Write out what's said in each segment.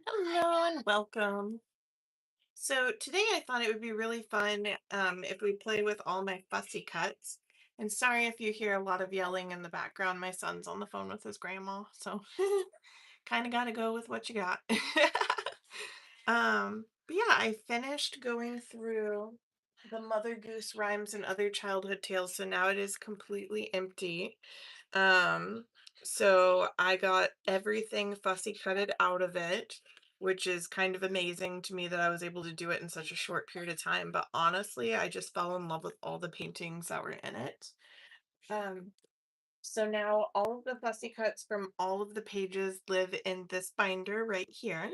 Hello and welcome. So today I thought it would be really fun if we play with all my fussy cuts. And sorry if you hear a lot of yelling in the background. My son's on the phone with his grandma, so kind of got to go with what you got. But yeah, I finished going through the Mother Goose rhymes and other childhood tales, so now it is completely empty. Um, so I got everything fussy cutted out of it, which is kind of amazing to me that I was able to do it in such a short period of time. But honestly, I just fell in love with all the paintings that were in it. Um, so now all of the fussy cuts from all of the pages live in this binder right here.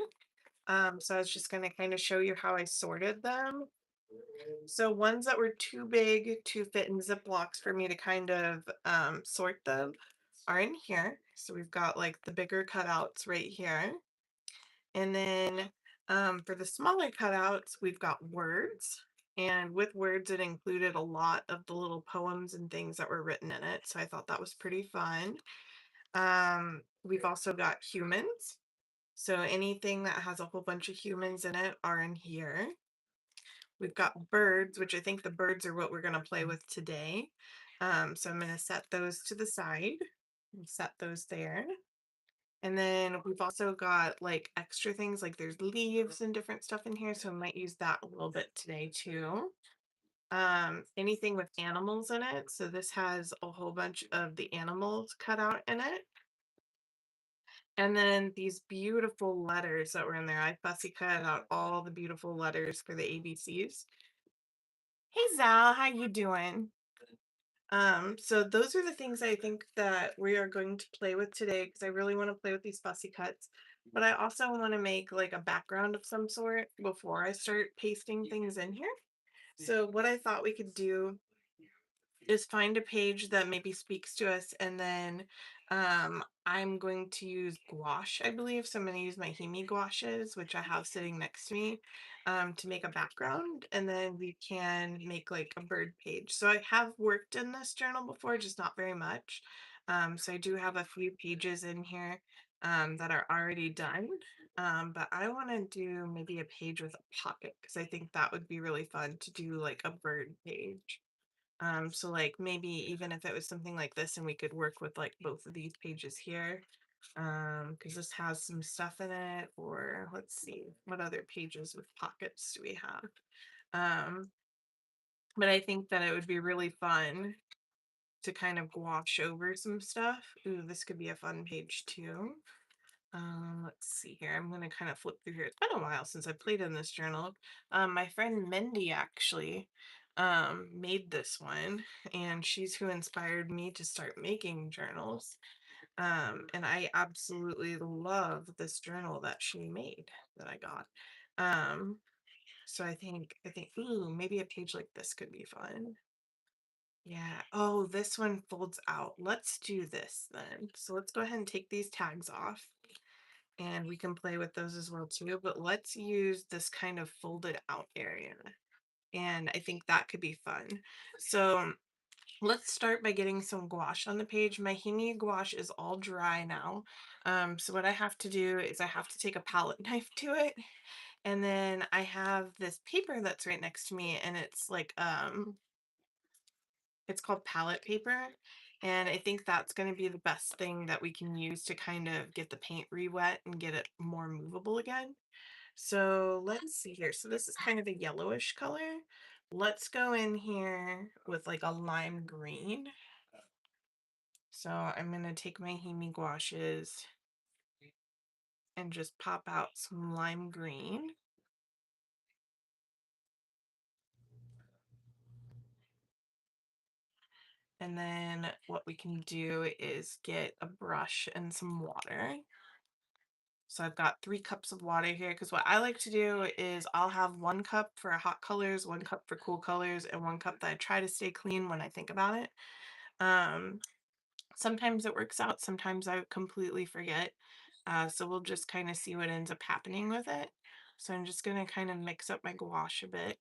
So I was just going to kind of show you how I sorted them. So ones that were too big to fit in Ziplocs for me to kind of sort them are in here. So we've got like the bigger cutouts right here. And then for the smaller cutouts, we've got words. And with words, it included a lot of the little poems and things that were written in it. So I thought that was pretty fun. We've also got humans. So anything that has a whole bunch of humans in it are in here. We've got birds, which I think the birds are what we're going to play with today. So I'm going to set those to the side and set those there. And then we've also got like extra things, like there's leaves and different stuff in here. So I might use that a little bit today too. Anything with animals in it. So this has a whole bunch of the animals cut out in it. And then these beautiful letters that were in there. I fussy cut out all the beautiful letters for the ABCs. Hey Zal, how you doing? So those are the things I think that we are going to play with today because I really want to play with these fussy cuts. But I also want to make like a background of some sort before I start pasting things in here. So what I thought we could do is find a page that maybe speaks to us, and then I'm going to use gouache, I believe. So I'm going to use my Himi gouaches, which I have sitting next to me, to make a background, and then we can make like a bird page. So I have worked in this journal before, just not very much. So I do have a few pages in here that are already done. But I want to do maybe a page with a pocket because I think that would be really fun to do like a bird page. So like maybe even if it was something like this and we could work with like both of these pages here, because this has some stuff in it, or let's see, what other pages with pockets do we have? Um, but I think that it would be really fun to kind of gouache over some stuff. Ooh, this could be a fun page too. Let's see here. I'm going to kind of flip through here. It's been a while since I played in this journal. My friend Mindy actually made this one, and she's who inspired me to start making journals. And I absolutely love this journal that she made that I got. So I think, ooh, maybe a page like this could be fun. Yeah. Oh, this one folds out. Let's do this then. So let's go ahead and take these tags off, and we can play with those as well too, but let's use this kind of folded out area, and I think that could be fun. So let's start by getting some gouache on the page. My Himi gouache is all dry now. So what I have to do is I have to take a palette knife to it, and then I have this paper that's right next to me, and it's called palette paper, and I think that's going to be the best thing that we can use to kind of get the paint re-wet and get it more movable again. So let's see here. So this is kind of a yellowish color. Let's go in here with like a lime green. So I'm going to take my Himi gouaches and just pop out some lime green. And then what we can do is get a brush and some water. So I've got 3 cups of water here because what I like to do is I'll have 1 cup for hot colors, 1 cup for cool colors, and 1 cup that I try to stay clean when I think about it. Um, Sometimes it works out, sometimes I completely forget. So we'll just kind of see what ends up happening with it. So I'm just going to kind of mix up my gouache a bit.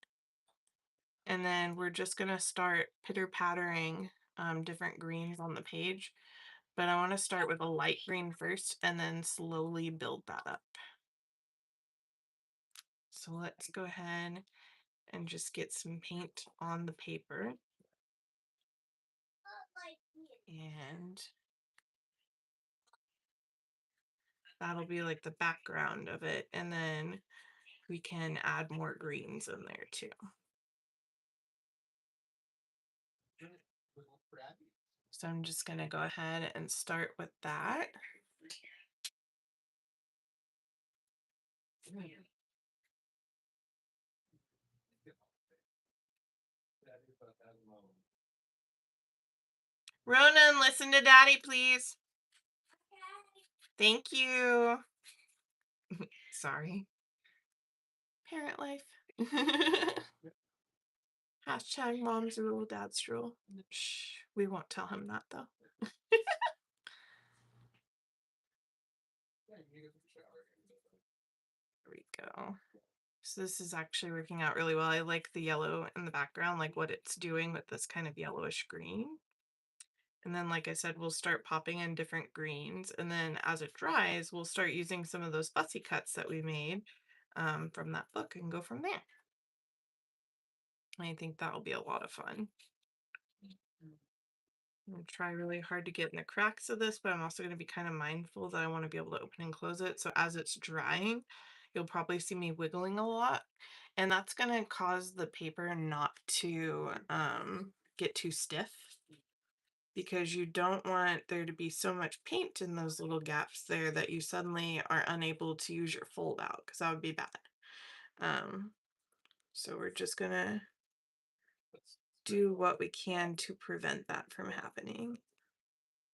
And then we're just gonna start pitter-pattering different greens on the page. But I want to start with a light green first and then slowly build that up. So let's go ahead and just get some paint on the paper. And that'll be like the background of it. And then we can add more greens in there too. So I'm just going to go ahead and start with that. Ronan, listen to Daddy, please. Thank you. Sorry. Parent life. Hashtag mom's rule, dad's rule. Shh, we won't tell him that though. There we go. So this is actually working out really well. I like the yellow in the background, like what it's doing with this kind of yellowish green. And then, like I said, we'll start popping in different greens. And then as it dries, we'll start using some of those fussy cuts that we made from that book and go from there. I think that'll be a lot of fun. I'm going to try really hard to get in the cracks of this, but I'm also going to be kind of mindful that I want to be able to open and close it. So as it's drying, you'll probably see me wiggling a lot. And that's going to cause the paper not to get too stiff, because you don't want there to be so much paint in those little gaps there that you suddenly are unable to use your fold out, because that would be bad. So we're just going to do what we can to prevent that from happening.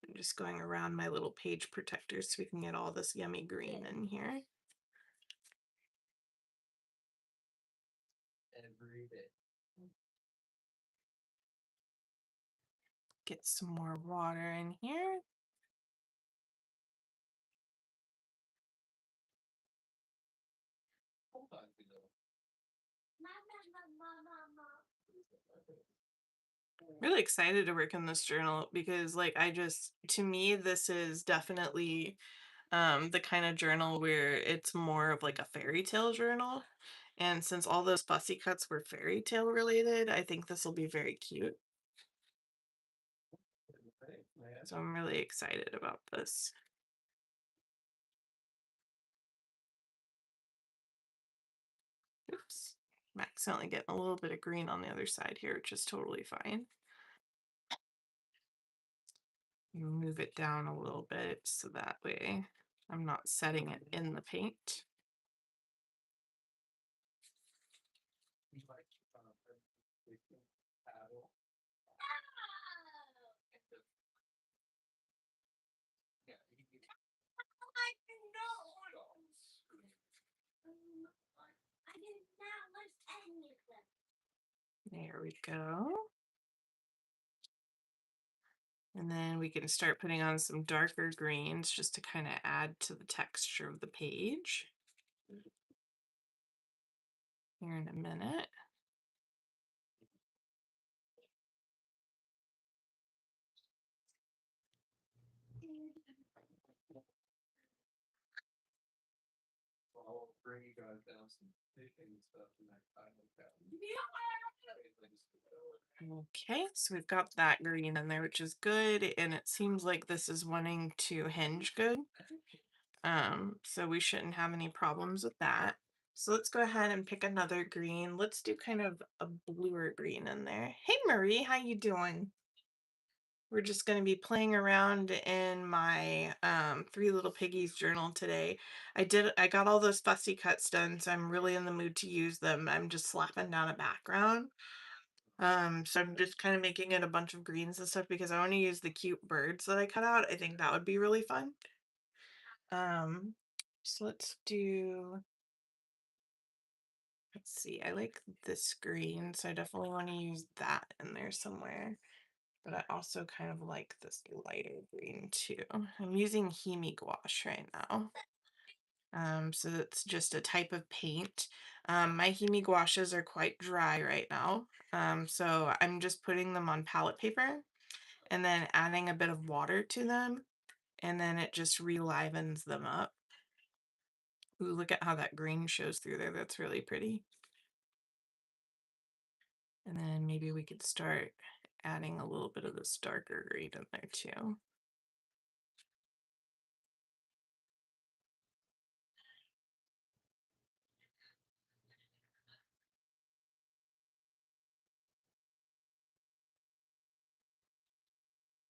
I'm just going around my little page protectors so we can get all this yummy green in here. Get some more water in here. Really excited to work in this journal because, like, to me, this is definitely the kind of journal where it's more of like a fairy tale journal. And since all those fussy cuts were fairy tale related, I think this will be very cute. So I'm really excited about this. Oops. I'm accidentally getting a little bit of green on the other side here, which is totally fine. Move it down a little bit so that way I'm not setting it in the paint. There we go. And then we can start putting on some darker greens just to kind of add to the texture of the page. Here in a minute. Okay, so we've got that green in there, which is good, and it seems like this is wanting to hinge good. So we shouldn't have any problems with that. So let's go ahead and pick another green. Let's do kind of a bluer green in there. Hey Marie, how you doing? We're just going to be playing around in my Three Little Piggies journal today. I got all those fussy cuts done, so I'm really in the mood to use them. I'm just slapping down a background. So I'm just kind of making it a bunch of greens and stuff because I want to use the cute birds that I cut out. I think that would be really fun. So let's see, I like this green, so I definitely want to use that in there somewhere. But I also kind of like this lighter green too. I'm using Hemi gouache right now. So it's just a type of paint. My Himi gouaches are quite dry right now. So I'm just putting them on palette paper and then adding a bit of water to them, and then it just relivens them up. Ooh, look at how that green shows through there. That's really pretty. And then maybe we could start adding a little bit of this darker green in there too.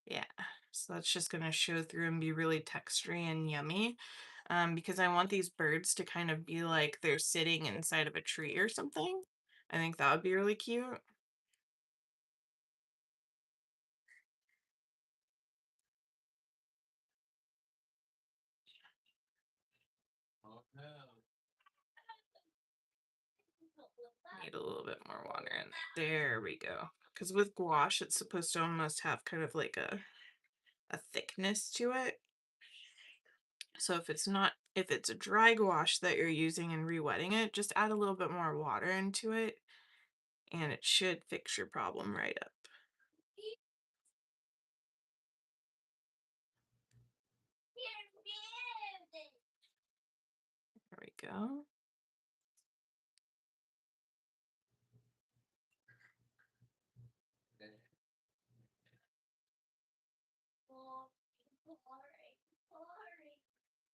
Yeah, so that's just gonna show through and be really textury and yummy. Because I want these birds to kind of be like they're sitting inside of a tree or something. I think that would be really cute. Need a little bit more water in. There we go. Because with gouache, it's supposed to almost have kind of like a thickness to it. So if it's a dry gouache that you're using and re-wetting it, just add a little bit more water into it and it should fix your problem right up. There we go.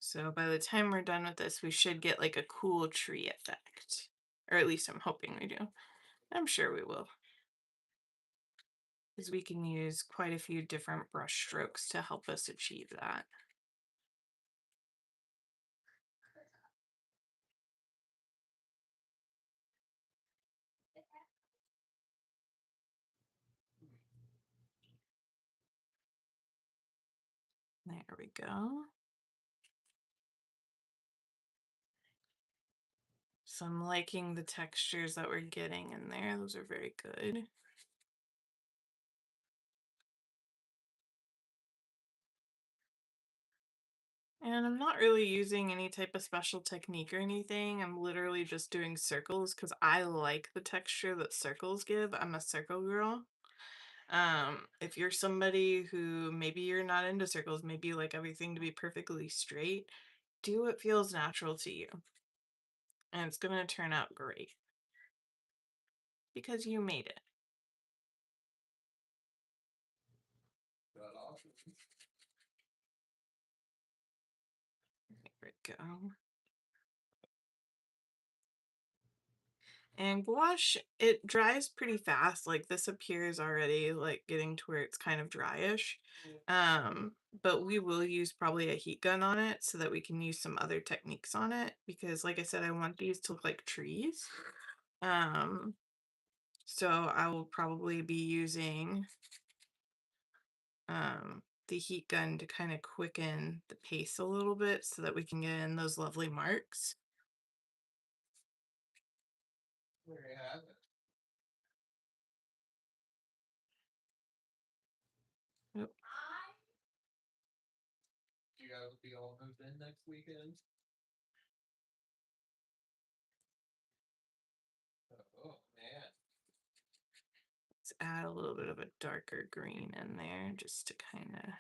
So by the time we're done with this, we should get like a cool tree effect. Or at least I'm hoping we do. I'm sure we will. Because we can use quite a few different brush strokes to help us achieve that. There we go. So I'm liking the textures that we're getting in there. Those are very good. And I'm not really using any type of special technique or anything. I'm literally just doing circles because I like the texture that circles give. I'm a circle girl. If you're somebody who maybe you're not into circles, maybe you like everything to be perfectly straight, do what feels natural to you. And it's gonna turn out great because you made it. There we go. And gouache, it dries pretty fast. Like this appears already like getting to where it's kind of dryish. But we will use probably a heat gun on it so that we can use some other techniques on it because like I said, I want these to look like trees. Um, so I will probably be using the heat gun to kind of quicken the pace a little bit so that we can get in those lovely marks. Yep. Let's add a little bit of a darker green in there just to kind of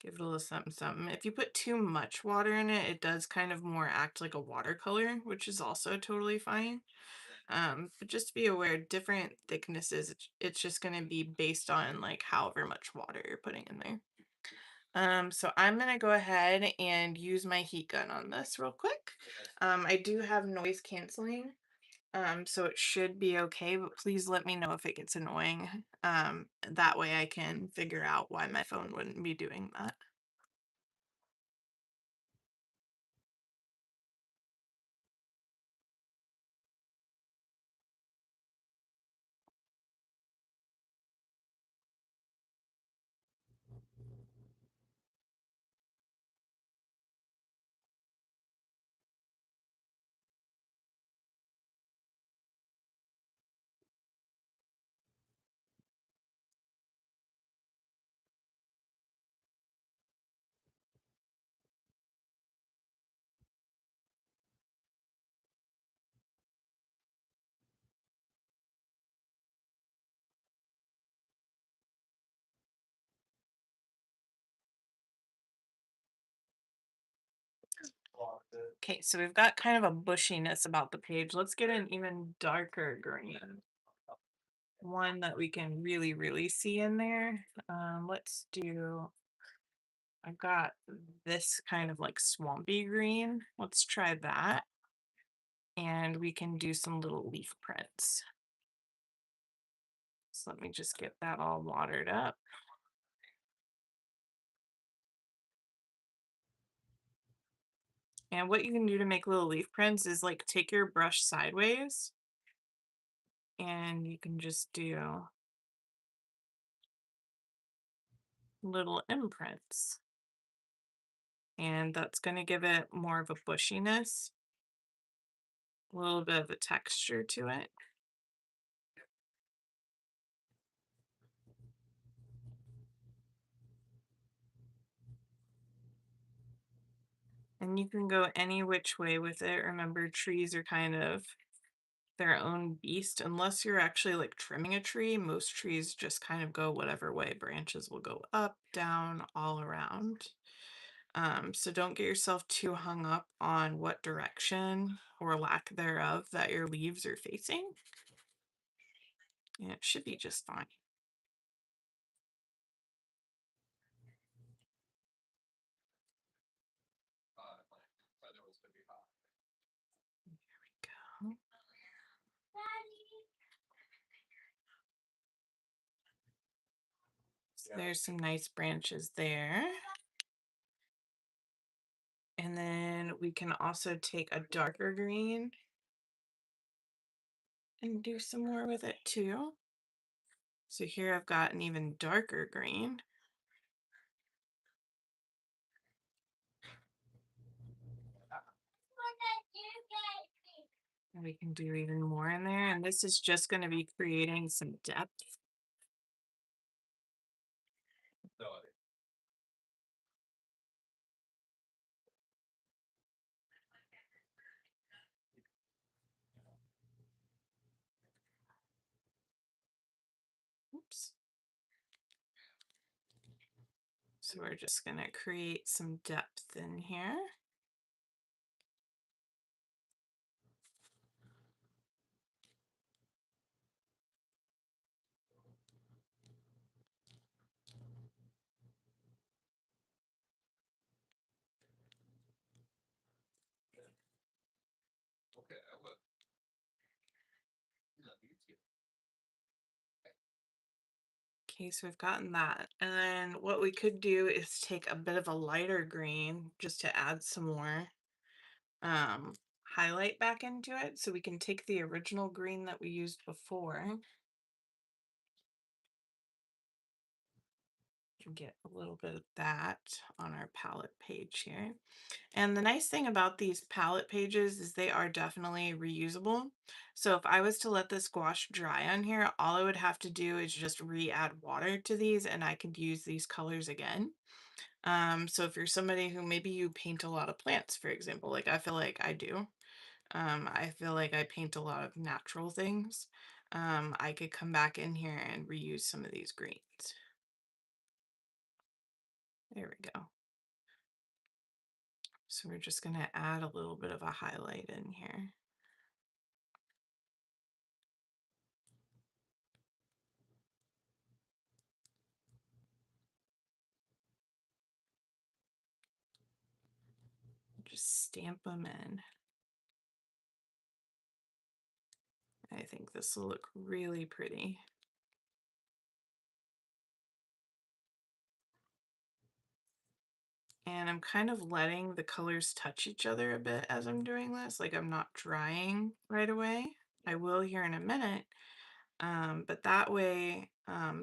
give it a little something something. If you put too much water in it, it does kind of more act like a watercolor, which is also totally fine. But just be aware, different thicknesses, it's just going to be based on like however much water you're putting in there. So I'm gonna go ahead and use my heat gun on this real quick. I do have noise canceling, so it should be okay, but please let me know if it gets annoying. That way I can figure out why my phone wouldn't be doing that. Okay, so we've got kind of a bushiness about the page. Let's get an even darker green, one that we can really, really see in there. Let's do, I've got this kind of like swampy green. Let's try that. And we can do some little leaf prints. So let me just get that all watered up. And what you can do to make little leaf prints is like take your brush sideways and you can just do little imprints. And that's going to give it more of a bushiness, a little bit of a texture to it. And you can go any which way with it. Remember, trees are kind of their own beast. Unless you're actually like trimming a tree, most trees just kind of go whatever way. Branches will go up, down, all around. So don't get yourself too hung up on what direction or lack thereof that your leaves are facing. And it should be just fine. There we go. So there's some nice branches there. And then we can also take a darker green and do some more with it too. So here I've got an even darker green. And we can do even more in there. And this is just going to be creating some depth. Oops. So we're just going to create some depth in here. Okay, so we've gotten that. And then what we could do is take a bit of a lighter green just to add some more um, highlight back into it. So we can take the original green that we used before and get a little bit of that on our palette page here. And the nice thing about these palette pages is they are definitely reusable. So if I was to let this gouache dry on here, all I would have to do is just re-add water to these and I could use these colors again. So if you're somebody who maybe you paint a lot of plants, for example, like I feel like I do, I feel like I paint a lot of natural things. I could come back in here and reuse some of these greens. There we go. So we're just going to add a little bit of a highlight in here. Just stamp them in. I think this will look really pretty. And I'm kind of letting the colors touch each other a bit as I'm doing this. Like I'm not drying right away. I will here in a minute. But that way,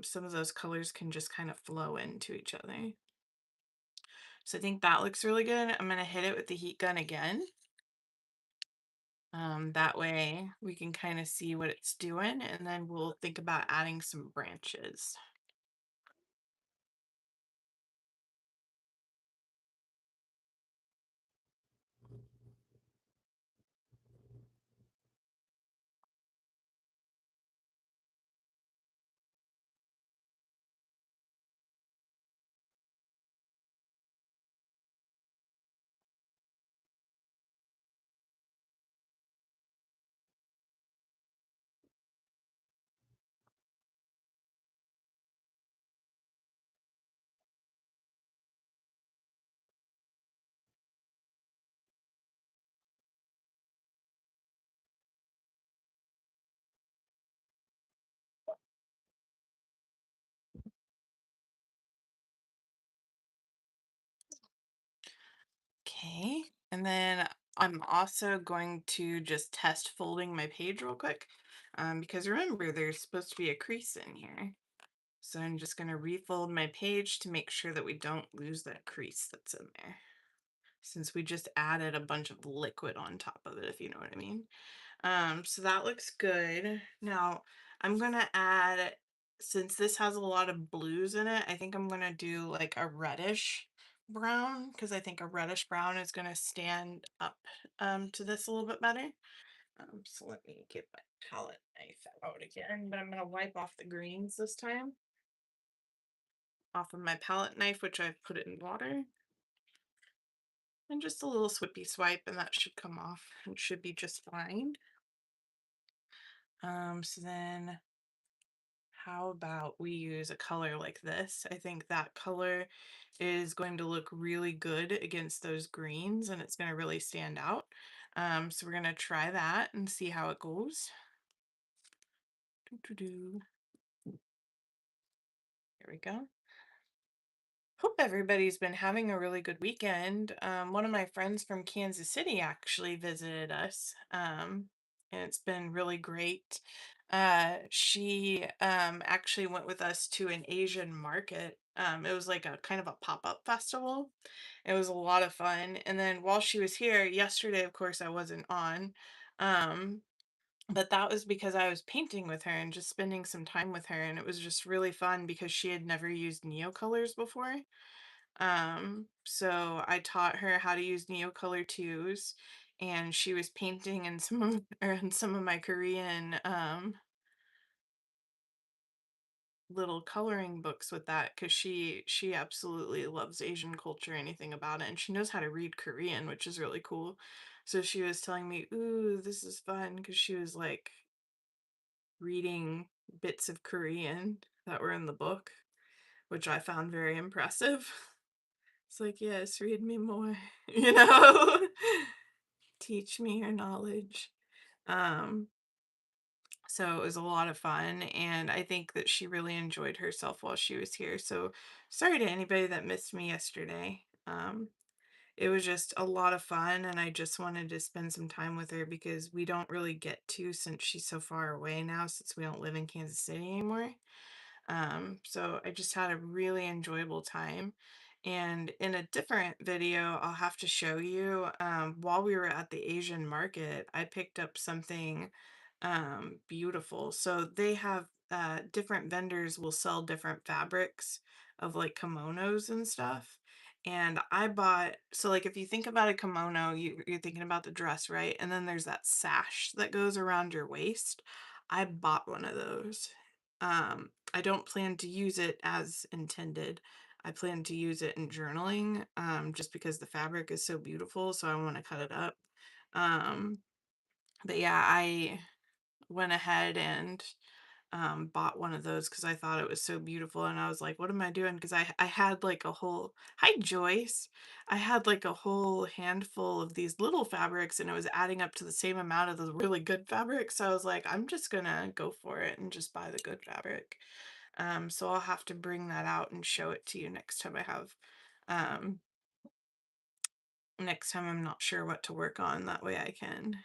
some of those colors can just kind of flow into each other. So I think that looks really good. I'm going to hit it with the heat gun again. That way we can kind of see what it's doing, and then we'll think about adding some branches. And then I'm also going to just test folding my page real quick, because remember, there's supposed to be a crease in here. So I'm just going to refold my page to make sure that we don't lose that crease that's in there, since we just added a bunch of liquid on top of it, if you know what I mean. So that looks good. Now I'm gonna add, since this has a lot of blues in it, I think I'm gonna do like a reddish brown, because I think a reddish brown is gonna stand up to this a little bit better. So let me get my palette knife out again, but I'm gonna wipe off the greens this time off of my palette knife, which I've put it in water. And just a little swippy swipe, and that should come off and should be just fine. So then how about we use a color like this? I think that color is going to look really good against those greens, and it's going to really stand out. So we're going to try that and see how it goes. Doo-doo-doo. Here we go. Hope everybody's been having a really good weekend. One of my friends from Kansas City actually visited us, and it's been really great. She actually went with us to an Asian market. It was like a kind of a pop-up festival. It was a lot of fun. And then while she was here yesterday, of course, I wasn't on. Um, but that was because I was painting with her and just spending some time with her, and it was just really fun because she had never used Neocolors before. So I taught her how to use Neocolor twos, and she was painting in some of or in some of my Korean little coloring books with that, because she absolutely loves Asian culture, anything about it, and she knows how to read Korean, which is really cool. So she was telling me, "Ooh, this is fun," because she was like reading bits of Korean that were in the book, which I found very impressive. It's like, yes, read me more, you know, teach me your knowledge. Um, so it was a lot of fun, and I think that she really enjoyed herself while she was here. So sorry to anybody that missed me yesterday. It was just a lot of fun, and I just wanted to spend some time with her because we don't really get to, since she's so far away now, since we don't live in Kansas City anymore. So I just had a really enjoyable time. And in a different video, I'll have to show you, while we were at the Asian market, I picked up something beautiful. So they have different vendors will sell different fabrics of like kimonos and stuff. And I bought, so like if you think about a kimono, you're thinking about the dress, right? And then there's that sash that goes around your waist. I bought one of those. I don't plan to use it as intended. I plan to use it in journaling, just because the fabric is so beautiful, so I want to cut it up. Um, but yeah, I went ahead and bought one of those because I thought it was so beautiful, and I was like, what am I doing? Because I had like a whole, hi Joyce, I had like a whole handful of these little fabrics, and it was adding up to the same amount of the really good fabric. So I was like, I'm just gonna go for it and just buy the good fabric. So I'll have to bring that out and show it to you next time I have, um, next time I'm not sure what to work on. That way I can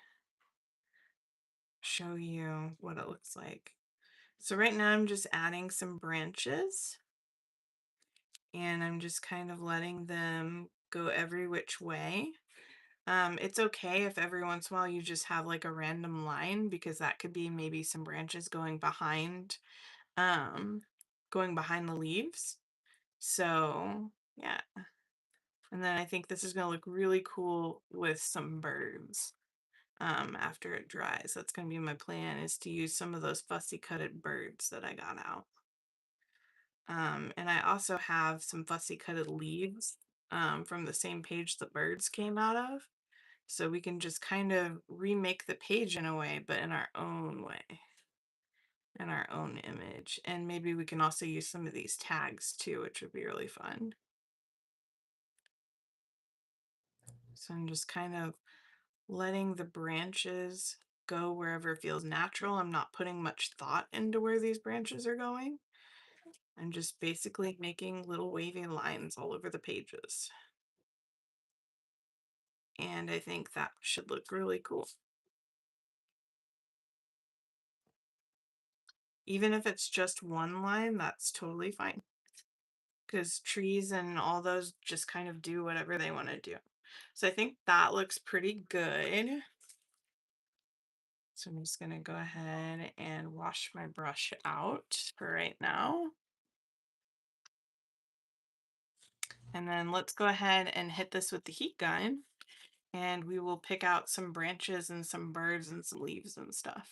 show you what it looks like. So right now I'm just adding some branches, and I'm just kind of letting them go every which way. It's okay if every once in a while you just have like a random line, because that could be maybe some branches um, going behind the leaves. So yeah. And then I think this is going to look really cool with some birds, after it dries. That's going to be my plan, is to use some of those fussy cutted birds that I got out. And I also have some fussy cutted leaves, from the same page the birds came out of. So we can just kind of remake the page in a way, but in our own way, in our own image. And maybe we can also use some of these tags too, which would be really fun. So I'm just kind of letting the branches go wherever it feels natural. I'm not putting much thought into where these branches are going. I'm just basically making little wavy lines all over the pages. and I think that should look really cool. Even if it's just one line, that's totally fine. Because trees and all those just kind of do whatever they want to do. So I think that looks pretty good. So I'm just going to go ahead and wash my brush out for right now. And then let's go ahead and hit this with the heat gun, and we will pick out some branches and some birds and some leaves and stuff.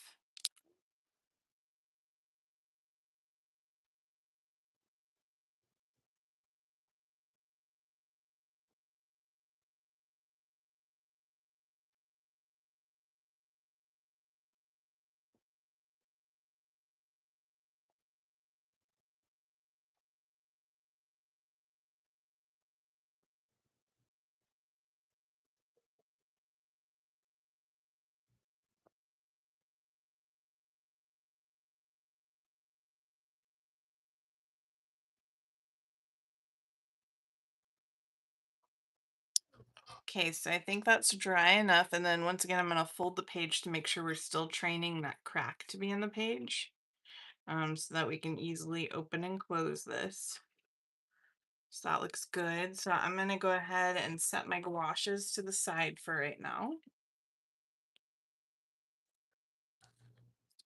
Okay, so I think that's dry enough. And then once again, I'm going to fold the page to make sure we're still training that crack to be in the page, so that we can easily open and close this. So that looks good. So I'm going to go ahead and set my gouaches to the side for right now.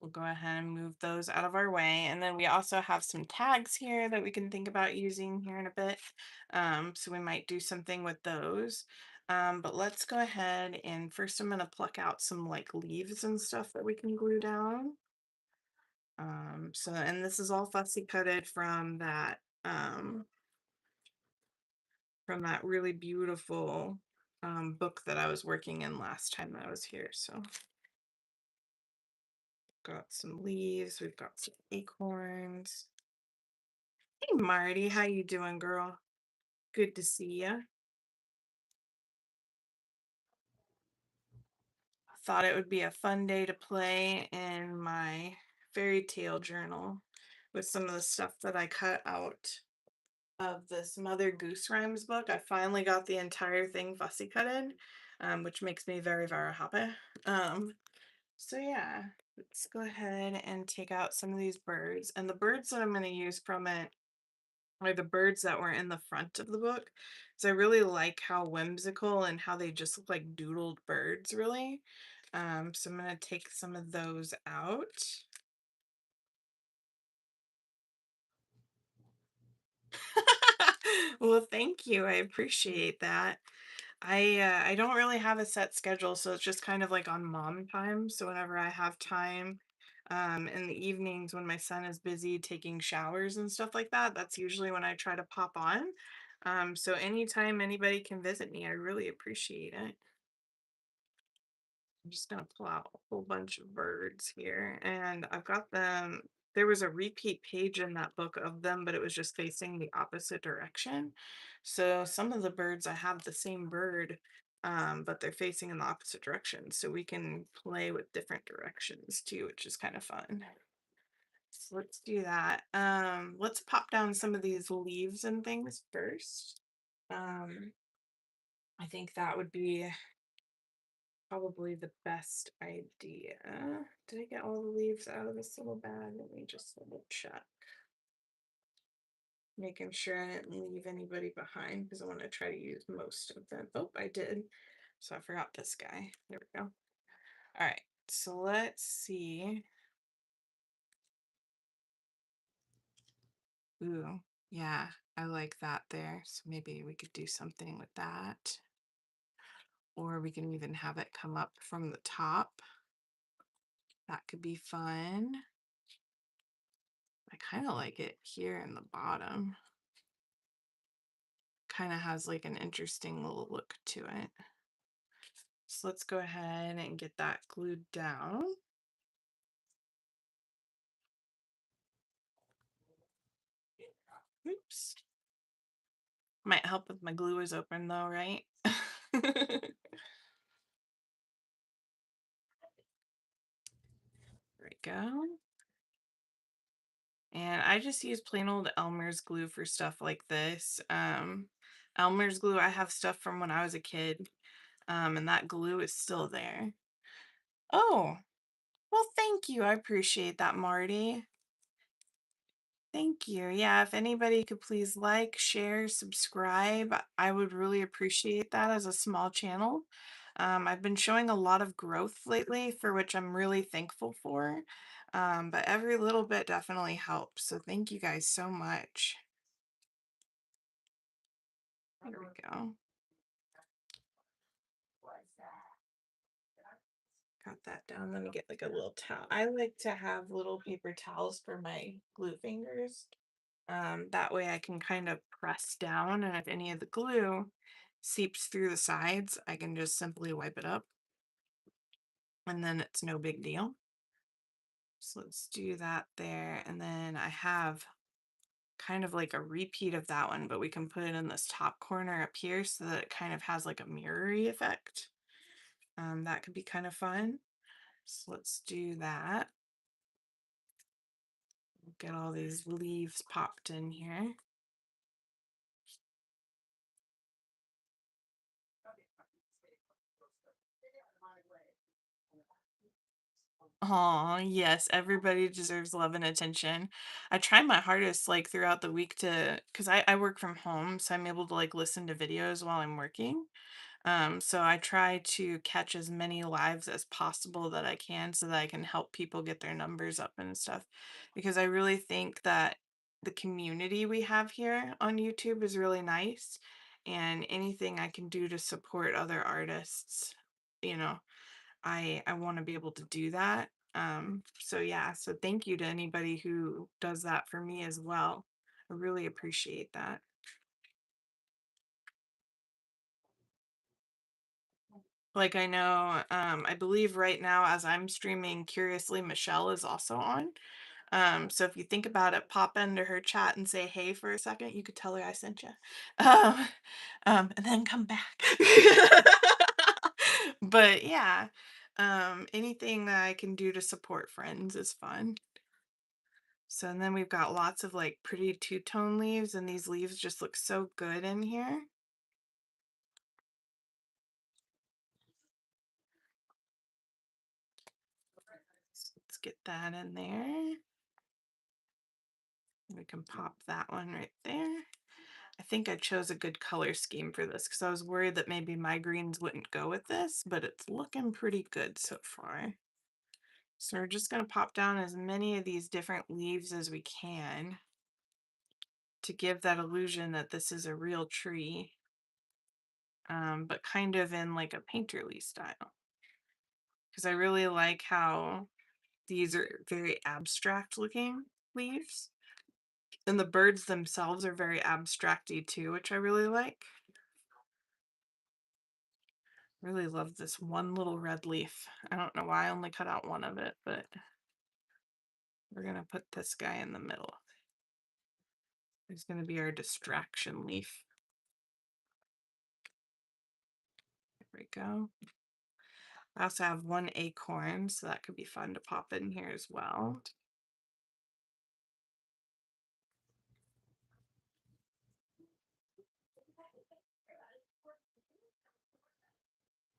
We'll go ahead and move those out of our way. And then we also have some tags here that we can think about using here in a bit. So we might do something with those. But let's go ahead and first I'm going to pluck out some like leaves and stuff that we can glue down. And this is all fussy cutted from that really beautiful book that I was working in last time that I was here. So got some leaves, we've got some acorns. Hey Marty, how you doing, girl? Good to see ya. Thought it would be a fun day to play in my fairy tale journal with some of the stuff that I cut out of this Mother Goose Rhymes book. I finally got the entire thing fussy cutted, which makes me very, very happy. So yeah, let's go ahead and take out some of these birds. And the birds that I'm going to use from it are the birds that were in the front of the book. So I really like how whimsical and how they just look like doodled birds, really. So I'm going to take some of those out. Well, thank you. I appreciate that. I don't really have a set schedule, so it's just kind of like on mom time. So whenever I have time, in the evenings when my son is busy taking showers and stuff like that, that's usually when I try to pop on. So anytime anybody can visit me, I really appreciate it. I'm just gonna pull out a whole bunch of birds here, and I've got them. There was a repeat page in that book of them, but it was just facing the opposite direction. So some of the birds I have the same bird, but they're facing in the opposite direction. So we can play with different directions too, which is kind of fun. So let's do that. Let's pop down some of these leaves and things first. Um, I think that would be probably the best idea. Did I get all the leaves out of this little bag? Let me just double check. Making sure I didn't leave anybody behind because I want to try to use most of them. Oh, I did. So I forgot this guy. There we go. All right, so let's see. Ooh, yeah, I like that there. So maybe we could do something with that. Or we can even have it come up from the top. That could be fun. I kind of like it here in the bottom. Kind of has like an interesting little look to it. So let's go ahead and get that glued down. Oops. Might help if my glue is open though, right? There we go. And I just use plain old Elmer's glue for stuff like this. Elmer's glue, I have stuff from when I was a kid. And that glue is still there. Oh, well, thank you. I appreciate that, Marty. Thank you. Yeah, if anybody could please like, share, subscribe, I would really appreciate that as a small channel. I've been showing a lot of growth lately, for which I'm really thankful for. But every little bit definitely helps. So thank you guys so much. There we go. Got that down. Let me get like a little towel. I like to have little paper towels for my glue fingers. That way I can kind of press down, and if any of the glue seeps through the sides, I can just simply wipe it up, and then it's no big deal. So let's do that there. And then I have kind of like a repeat of that one, but we can put it in this top corner up here so that it kind of has like a mirrory effect. That could be kind of fun. So let's do that. Get all these leaves popped in here. Oh, yes, everybody deserves love and attention. I try my hardest like throughout the week to, because I work from home, so I'm able to like listen to videos while I'm working. So I try to catch as many lives as possible that I can so that I can help people get their numbers up and stuff. Because I really think that the community we have here on YouTube is really nice. And anything I can do to support other artists, you know, I want to be able to do that. So yeah, so thank you to anybody who does that for me as well. I really appreciate that. Like I know, I believe right now as I'm streaming, Curiously Michelle is also on. So if you think about it, pop into her chat and say hey for a second. You could tell her I sent you. Um, and then come back. But yeah, anything that I can do to support friends is fun. So and then we've got lots of like pretty two-tone leaves, and these leaves just look so good in here. So let's get that in there. We can pop that one right there. I think I chose a good color scheme for this because I was worried that maybe my greens wouldn't go with this, but it's looking pretty good so far. So we're just going to pop down as many of these different leaves as we can to give that illusion that this is a real tree, but kind of in like a painterly style. Because I really like how these are very abstract looking leaves. And the birds themselves are very abstracty too, which I really like. Really love this one little red leaf. I don't know why I only cut out one of it, but we're gonna put this guy in the middle. He's gonna be our distraction leaf. There we go. I also have one acorn, so that could be fun to pop in here as well.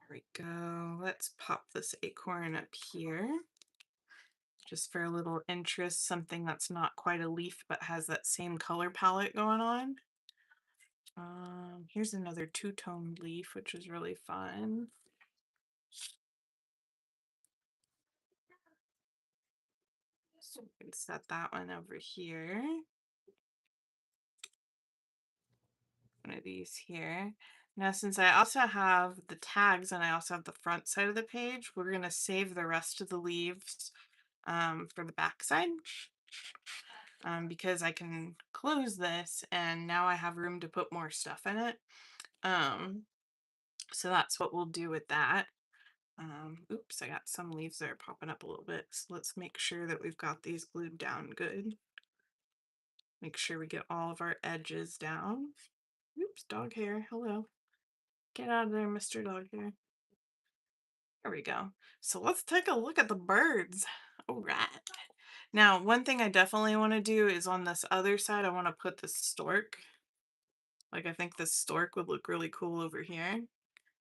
There we go. Let's pop this acorn up here. Just for a little interest, something that's not quite a leaf but has that same color palette going on. Here's another two-tone leaf, which is really fun. So we can set that one over here. One of these here. Now, since I also have the tags and I also have the front side of the page, we're going to save the rest of the leaves for the back side. Because I can close this and now I have room to put more stuff in it. So that's what we'll do with that. Oops, I got some leaves that are popping up a little bit. So let's make sure that we've got these glued down good. Make sure we get all of our edges down. Oops, dog hair, hello. Get out of there, Mr. Dog Hair. There we go. So let's take a look at the birds. All right. Now, one thing I definitely want to do is on this other side, I want to put the stork. Like, I think the stork would look really cool over here.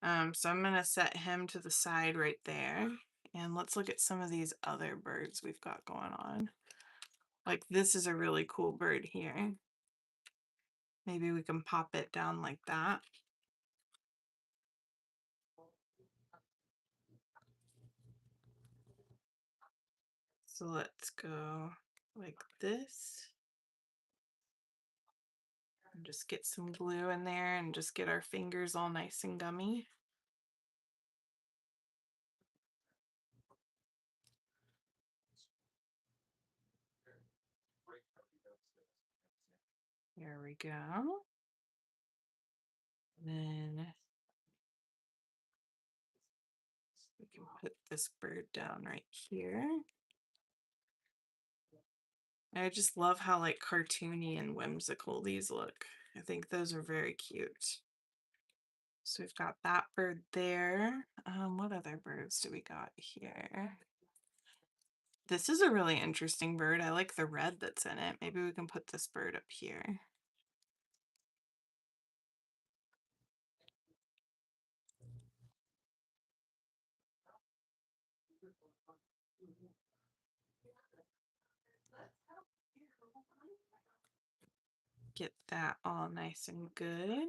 So I'm gonna set him to the side right there. And let's look at some of these other birds we've got going on. Like this is a really cool bird here. Maybe we can pop it down like that. So let's go like this. And just get some glue in there and just get our fingers all nice and gummy. There we go. Then we can put this bird down right here. I just love how like cartoony and whimsical these look. I think those are very cute. So we've got that bird there. What other birds do we got here? This is a really interesting bird. I like the red that's in it. Maybe we can put this bird up here. Get that all nice and good.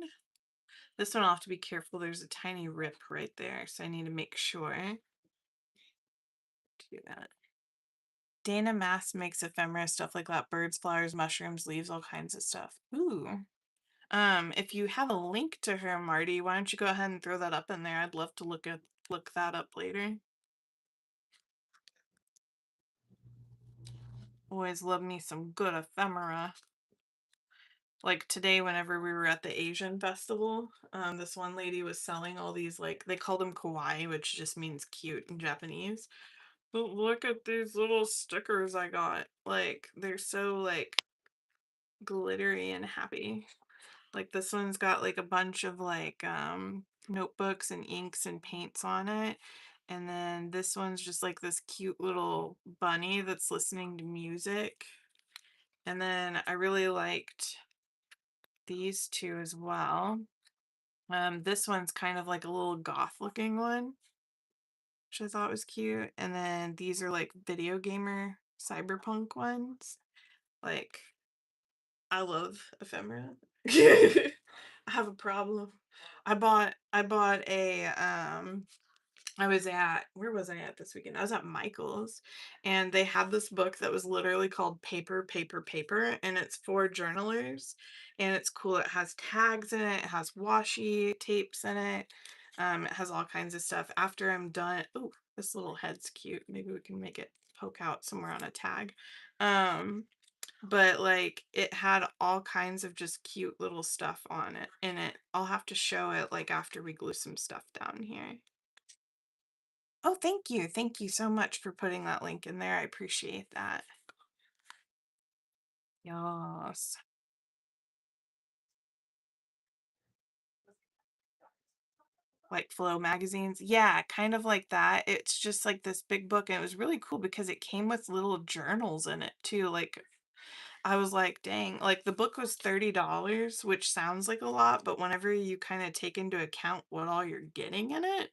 This one I'll have to be careful. There's a tiny rip right there, so I need to make sure to do that. Dana Mass makes ephemera stuff like that. Birds, flowers, mushrooms, leaves, all kinds of stuff. Ooh. If you have a link to her, Marty, why don't you go ahead and throw that up in there? I'd love to look that up later. Always love me some good ephemera. Like today, whenever we were at the Asian festival, this one lady was selling all these, like, they called them kawaii, which just means cute in Japanese. But look at these little stickers I got. Like, they're so, like, glittery and happy. Like, this one's got, like, a bunch of, like, notebooks and inks and paints on it. And then this one's just, like, this cute little bunny that's listening to music. And then I really liked these two as well. This one's kind of like a little goth looking one, which I thought was cute. And then these are like video gamer cyberpunk ones. Like, I love ephemera. I have a problem. I bought a I was at, where was I at this weekend? I was at Michael's, and they had this book that was literally called Paper, Paper, Paper, and it's for journalers, and it's cool. It has tags in it, it has washi tapes in it, it has all kinds of stuff. After I'm done, oh, this little head's cute. Maybe we can make it poke out somewhere on a tag. Um, but like it had all kinds of just cute little stuff on it in it. I'll have to show it like after we glue some stuff down here. Oh, thank you. Thank you so much for putting that link in there. I appreciate that. Yes. Like Flow magazines. Yeah, kind of like that. It's just like this big book, and it was really cool because it came with little journals in it too. Like I was like, dang, like the book was $30, which sounds like a lot, but whenever you kind of take into account what all you're getting in it,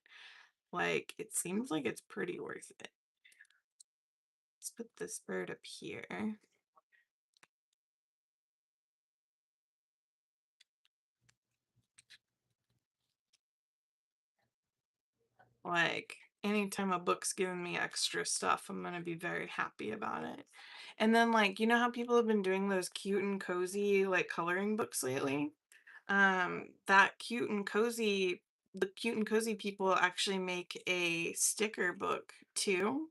like it seems like it's pretty worth it. Let's put this bird up here. Like, anytime a book's giving me extra stuff, I'm gonna be very happy about it. And then, like, you know how people have been doing those cute and cozy, like, coloring books lately? That the cute and cozy people actually make a sticker book too,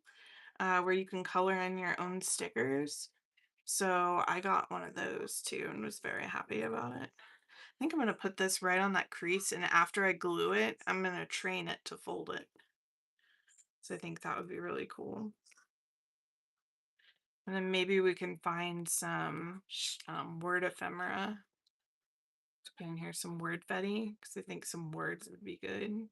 where you can color in your own stickers. So I got one of those too and was very happy about it. I think I'm gonna put this right on that crease, and after I glue it, I'm gonna train it to fold it. So I think that would be really cool. And then maybe we can find some word ephemera. Put in here some word fetty, because I think some words would be good.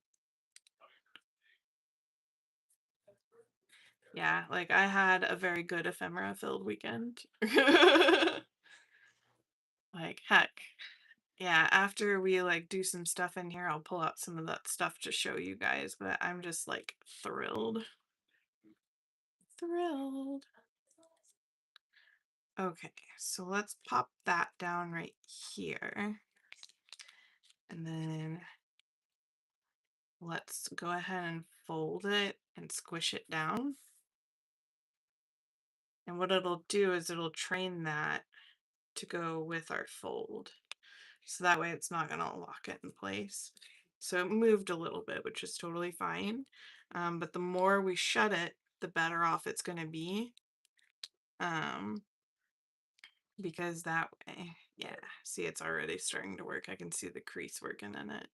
Yeah, like I had a very good ephemera filled weekend. Like heck. Yeah, after we like do some stuff in here, I'll pull out some of that stuff to show you guys, but I'm just like thrilled. Thrilled. Okay, so let's pop that down right here. And then let's go ahead and fold it and squish it down. And what it'll do is it'll train that to go with our fold. So that way it's not gonna lock it in place. So it moved a little bit, which is totally fine. But the more we shut it, the better off it's gonna be. Um, because that way, yeah, see it's already starting to work. I can see the crease working in it.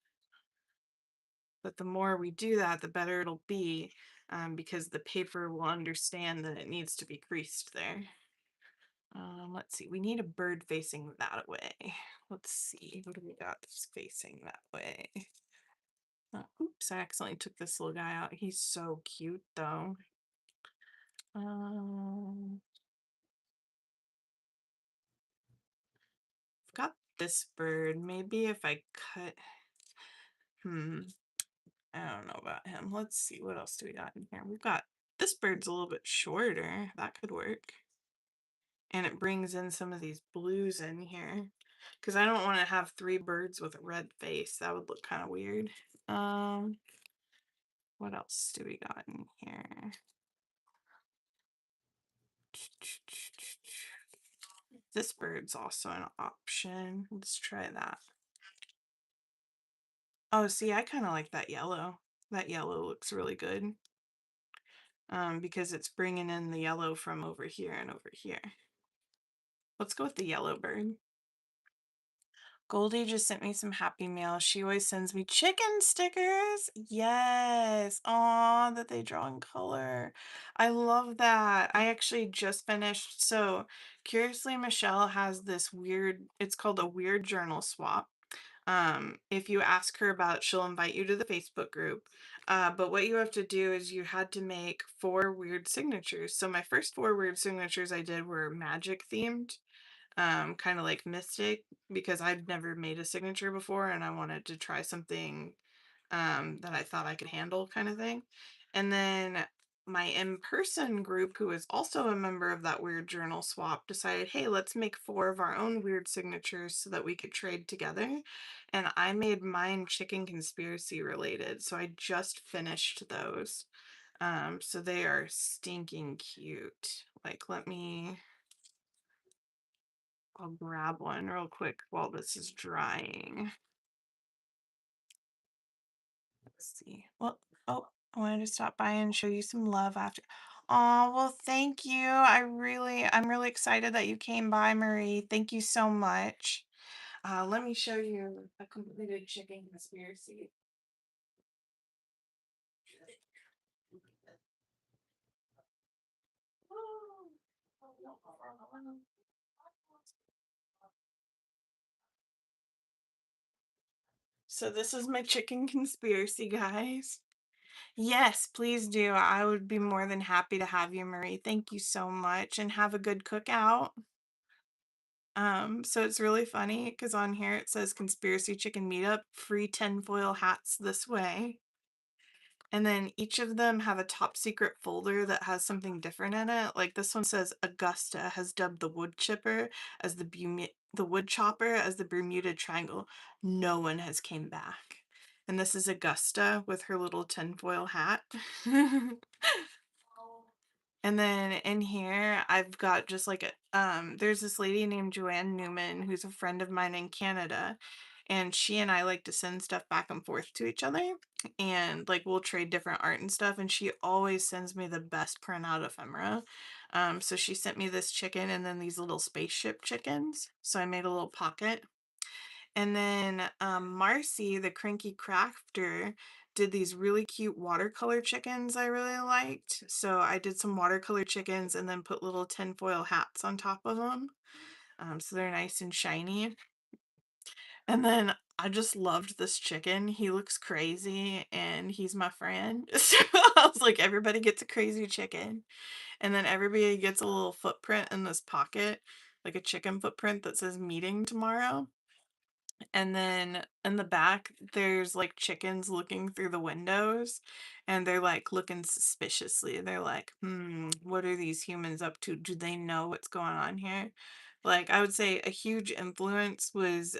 But the more we do that, the better it'll be, because the paper will understand that it needs to be creased there. Let's see, we need a bird facing that way. Let's see, what do we got that's facing that way? Oops, I accidentally took this little guy out. He's so cute though. I've got this bird. Maybe if I cut, I don't know about him. Let's see, what else do we got in here? We've got, this bird's a little bit shorter. That could work. And it brings in some of these blues in here. Because I don't want to have 3 birds with a red face. That would look kind of weird. What else do we got in here? This bird's also an option. Let's try that. Oh, see, I kind of like that yellow. That yellow looks really good. Because it's bringing in the yellow from over here and over here. Let's go with the yellow bird. Goldie just sent me some happy mail. She always sends me chicken stickers. Yes. Aw, that they draw in color. I love that. I actually just finished. So, Curiously Michelle has this weird, it's called a weird journal swap. If you ask her about it, she'll invite you to the Facebook group. But what you have to do is you had to make 4 weird signatures. So my first 4 weird signatures I did were magic themed, kind of like mystic, because I'd never made a signature before and I wanted to try something that I thought I could handle, kind of thing. And then my in-person group, who is also a member of that weird journal swap, decided, hey, let's make 4 of our own weird signatures so that we could trade together. And I made mine chicken conspiracy related, so I just finished those. So they are stinking cute. Like, I'll grab one real quick while this is drying. Let's see. Well, oh, I wanted to stop by and show you some love after. Oh, well, thank you. I'm really excited that you came by, Marie. Thank you so much. Let me show you a completed chicken conspiracy. So this is my chicken conspiracy, guys. Yes, please do. I would be more than happy to have you, Marie. Thank you so much and have a good cookout. So it's really funny because on here it says conspiracy chicken meetup, free tinfoil hats this way. And then each of them have a top secret folder that has something different in it. Like this one says Augusta has dubbed the wood chipper as the wood chopper as the Bermuda Triangle. No one has came back. And this is Augusta with her little tinfoil hat. And then in here, I've got just like there's this lady named Joanne Newman who's a friend of mine in Canada. And she and I like to send stuff back and forth to each other. And like we'll trade different art and stuff. And she always sends me the best printout ephemera. So she sent me this chicken and then these little spaceship chickens. So I made a little pocket. And then Marcy, the cranky crafter, did these really cute watercolor chickens I really liked. So I did some watercolor chickens and then put little tinfoil hats on top of them. So they're nice and shiny. And then I just loved this chicken. He looks crazy and he's my friend. So I was like, everybody gets a crazy chicken. And then everybody gets a little footprint in this pocket, like a chicken footprint that says meeting tomorrow. And then in the back, there's like chickens looking through the windows and they're like looking suspiciously. They're like, what are these humans up to? Do they know what's going on here? Like, I would say a huge influence was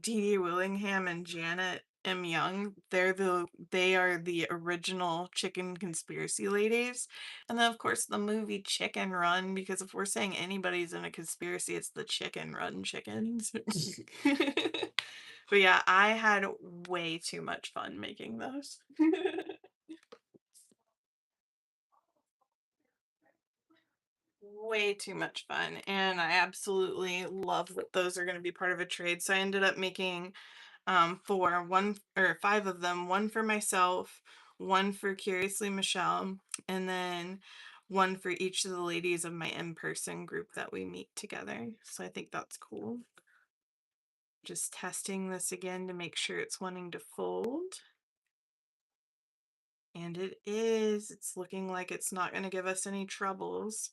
Dee Dee Willingham and Janet M. Young. They are the original chicken conspiracy ladies. And then of course the movie Chicken Run, because if we're saying anybody's in a conspiracy, it's the Chicken Run chickens. But yeah, I had way too much fun making those. Way too much fun. And I absolutely love that those are going to be part of a trade. So I ended up making four, one or five of them, one for myself, one for Curiously Michelle, and then one for each of the ladies of my in-person group that we meet together. So I think that's cool. Just testing this again to make sure it's wanting to fold. And it is. It's looking like it's not going to give us any troubles.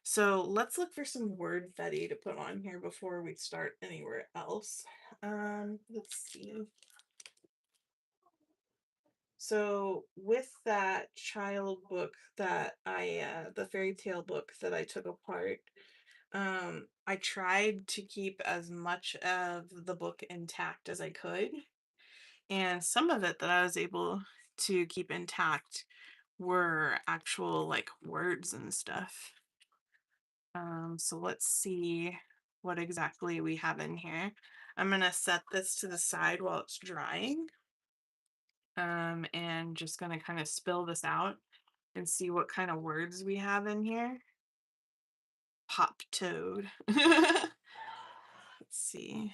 So let's look for some word fetty to put on here before we start anywhere else. Let's see. So with that child book that the fairy tale book that I took apart, I tried to keep as much of the book intact as I could. And some of it that I was able to keep intact were actual like words and stuff. So let's see what exactly we have in here. I'm gonna set this to the side while it's drying. And just gonna kind of spill this out and see what kind of words we have in here. Pop toad. Let's see.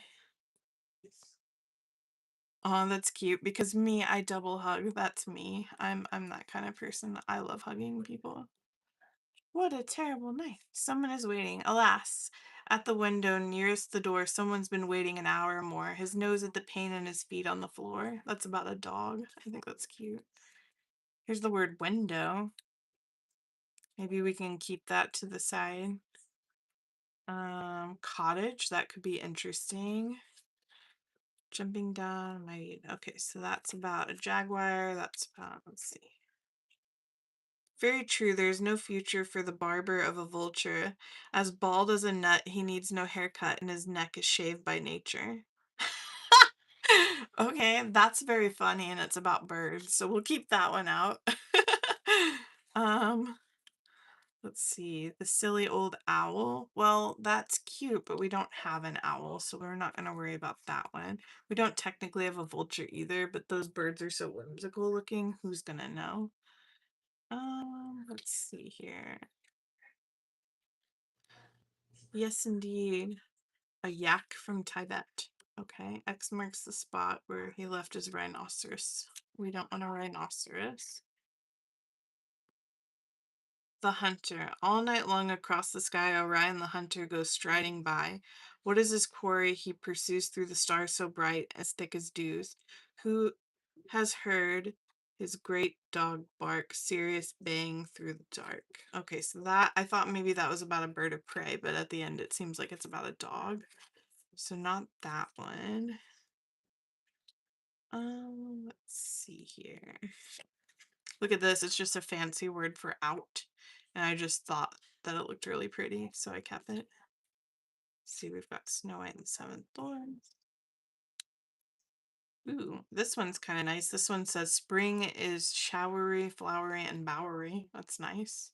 Oh, that's cute because me, I double hug. That's me. I'm that kind of person. I love hugging people. What a terrible night. Someone is waiting. Alas, at the window nearest the door, someone's been waiting an hour or more. His nose at the pane and his feet on the floor. That's about a dog. I think that's cute. Here's the word window. Maybe we can keep that to the side. Cottage. That could be interesting. Jumping down. Okay, so that's about a jaguar. That's about, let's see. Very true, there's no future for the barber of a vulture. As bald as a nut, he needs no haircut, and his neck is shaved by nature. Okay, that's very funny, and it's about birds, so we'll keep that one out. um, let's see, the silly old owl. Well, that's cute, but we don't have an owl, so we're not gonna worry about that one. We don't technically have a vulture either, but those birds are so whimsical looking, who's gonna know? Let's see here. Yes, indeed. A yak from Tibet. Okay, X marks the spot where he left his rhinoceros. We don't want a rhinoceros. The hunter. All night long across the sky, Orion the hunter goes striding by. What is his quarry? He pursues through the stars so bright, as thick as dews. Who has heard his great dog bark, serious baying through the dark? Okay, so that, I thought maybe that was about a bird of prey, but at the end it seems like it's about a dog. So not that one. Let's see here. Look at this, it's just a fancy word for out. And I just thought that it looked really pretty, so I kept it. Let's see, we've got Snow White and the Seven Thorns. Ooh, this one's kind of nice. This one says spring is showery, flowery, and bowery. That's nice.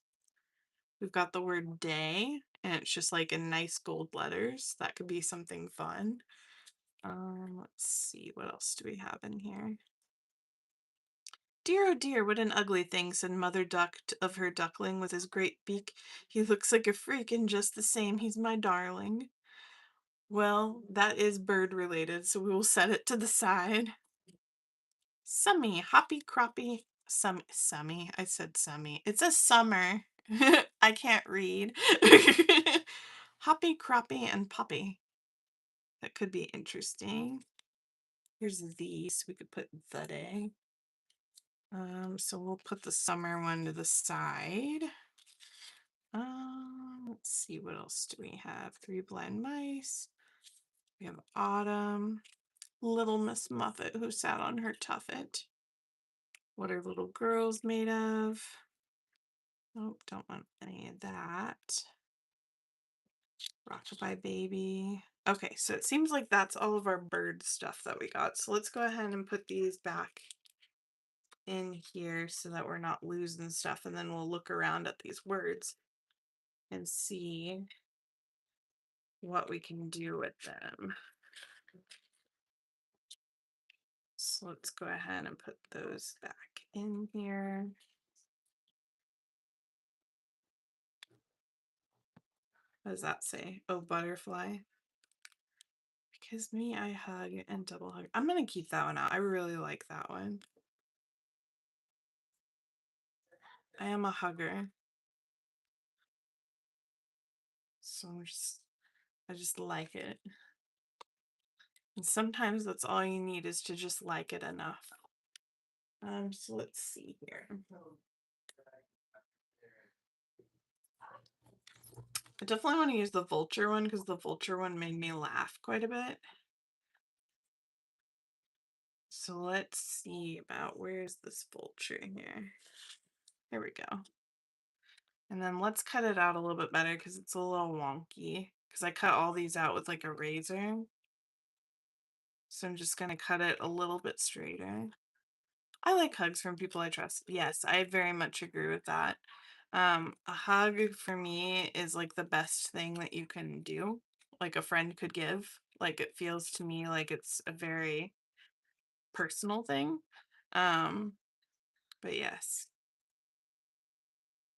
We've got the word day, and it's just like in nice gold letters. That could be something fun. Let's see, what else do we have in here? Dear, oh dear, what an ugly thing, said Mother Duck of her duckling with his great beak. He looks like a freak, and just the same, he's my darling. Well, that is bird related, so we will set it to the side. Summy, hoppy croppy, summy, I said summy. It's a summer. I can't read. Hoppy, croppy, and poppy. That could be interesting. Here's these. We could put the day. So we'll put the summer one to the side. Let's see, what else do we have? Three blind mice. We have autumn. Little Miss Muffet who sat on her tuffet. What are little girls made of? Oh, don't want any of that. Rockabye Baby. Okay, so it seems like that's all of our bird stuff that we got. So let's go ahead and put these back in here so that we're not losing stuff, and then we'll look around at these words and see what we can do with them. So let's go ahead and put those back in here. What does that say? Oh, butterfly. Because me, I hug and double hug. I'm going to keep that one out. I really like that one. I am a hugger. So I just like it. And sometimes that's all you need is to just like it enough. So let's see here. I definitely want to use the vulture one because the vulture one made me laugh quite a bit. So let's see about where's this vulture here. There we go. And then let's cut it out a little bit better because it's a little wonky because I cut all these out with like a razor. So I'm just going to cut it a little bit straighter. I like hugs from people I trust. Yes, I very much agree with that. A hug for me is like the best thing that you can do, like a friend could give. Like it feels to me like it's a very personal thing. But yes,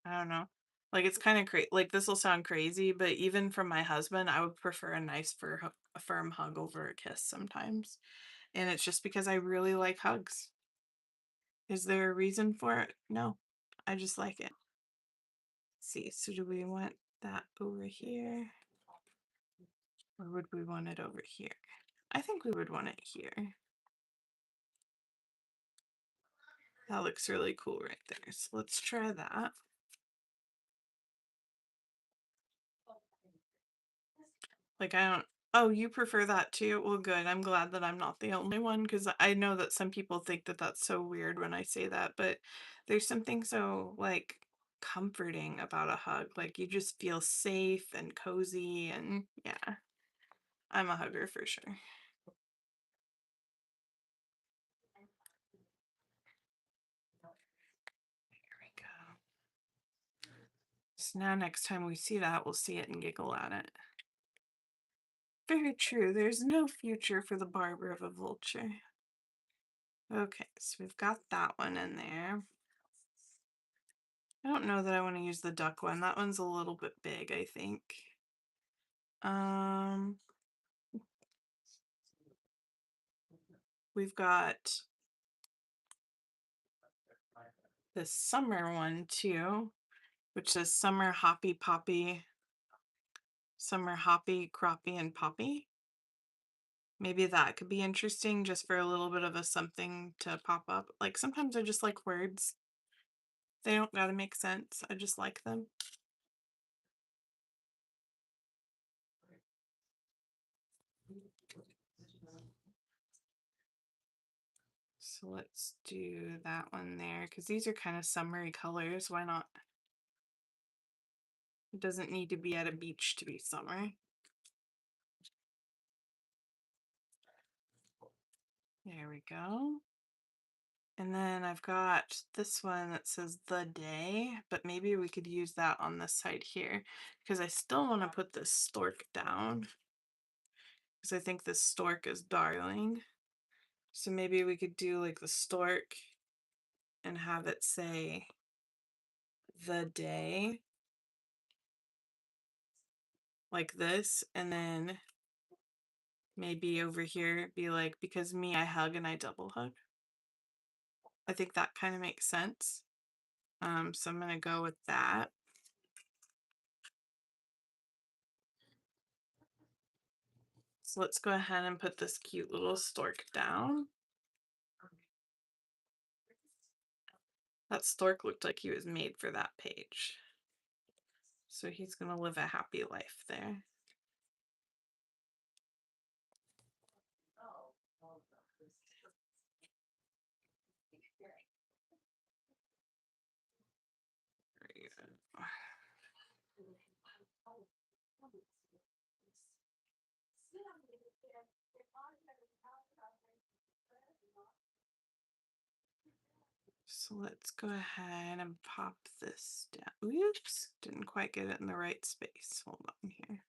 I don't know. Like it's kind of crazy. Like this will sound crazy, but even from my husband, I would prefer a nice a firm hug over a kiss sometimes. And it's just because I really like hugs. Is there a reason for it? No, I just like it. Let's see, so do we want that over here? Or would we want it over here? I think we would want it here. That looks really cool right there. So let's try that. Like I don't, oh, you prefer that too? Well, good. I'm glad that I'm not the only one because I know that some people think that that's so weird when I say that, but there's something so like comforting about a hug. Like you just feel safe and cozy and yeah, I'm a hugger for sure. There we go. So now next time we see that, we'll see it and giggle at it. Very true. There's no future for the barber of a vulture. Okay, so we've got that one in there. I don't know that I want to use the duck one. That one's a little bit big, I think. We've got this summer one too, which says summer hoppy poppy, summer hoppy, croppy, and poppy. Maybe that could be interesting just for a little bit of a something to pop up. Like sometimes I just like words. They don't gotta make sense. I just like them. So let's do that one there because these are kind of summery colors. Why not? It doesn't need to be at a beach to be summer. There we go. And then I've got this one that says the day, but maybe we could use that on this side here because I still want to put this stork down because I think this stork is darling. So maybe we could do like the stork and have it say the day like this, and then maybe over here be like, because me, I hug and I double hug. I think that kind of makes sense. So I'm going to go with that. So let's go ahead and put this cute little stork down. That stork looked like he was made for that page. So he's going to live a happy life there. So let's go ahead and pop this down. Oops, didn't quite get it in the right space. Hold on here.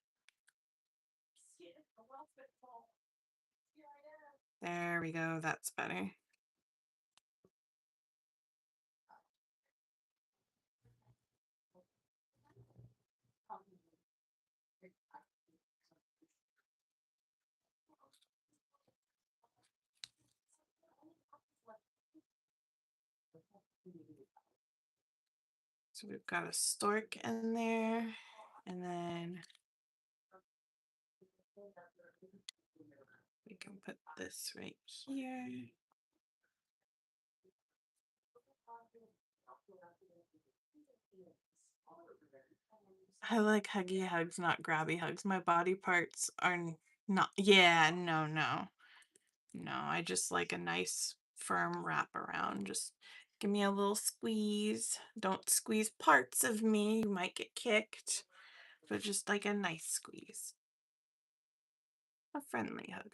There we go, that's better. So we've got a stork in there, and then we can put this right here. I like huggy hugs, not grabby hugs. My body parts are not, yeah, no, no. No, I just like a nice firm wrap around. Just give me a little squeeze. Don't squeeze parts of me, you might get kicked, but just like a nice squeeze. A friendly hug.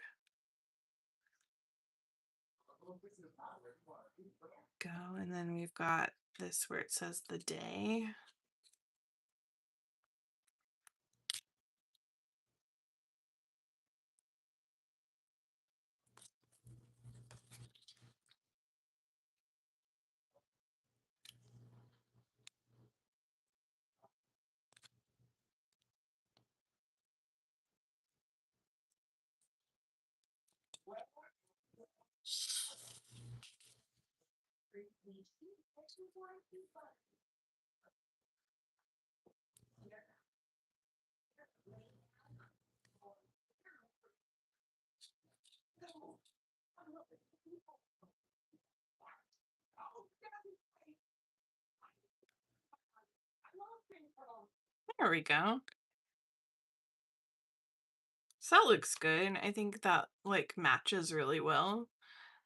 Go, and then we've got this where it says the day. There we go. So that looks good. I think that like matches really well.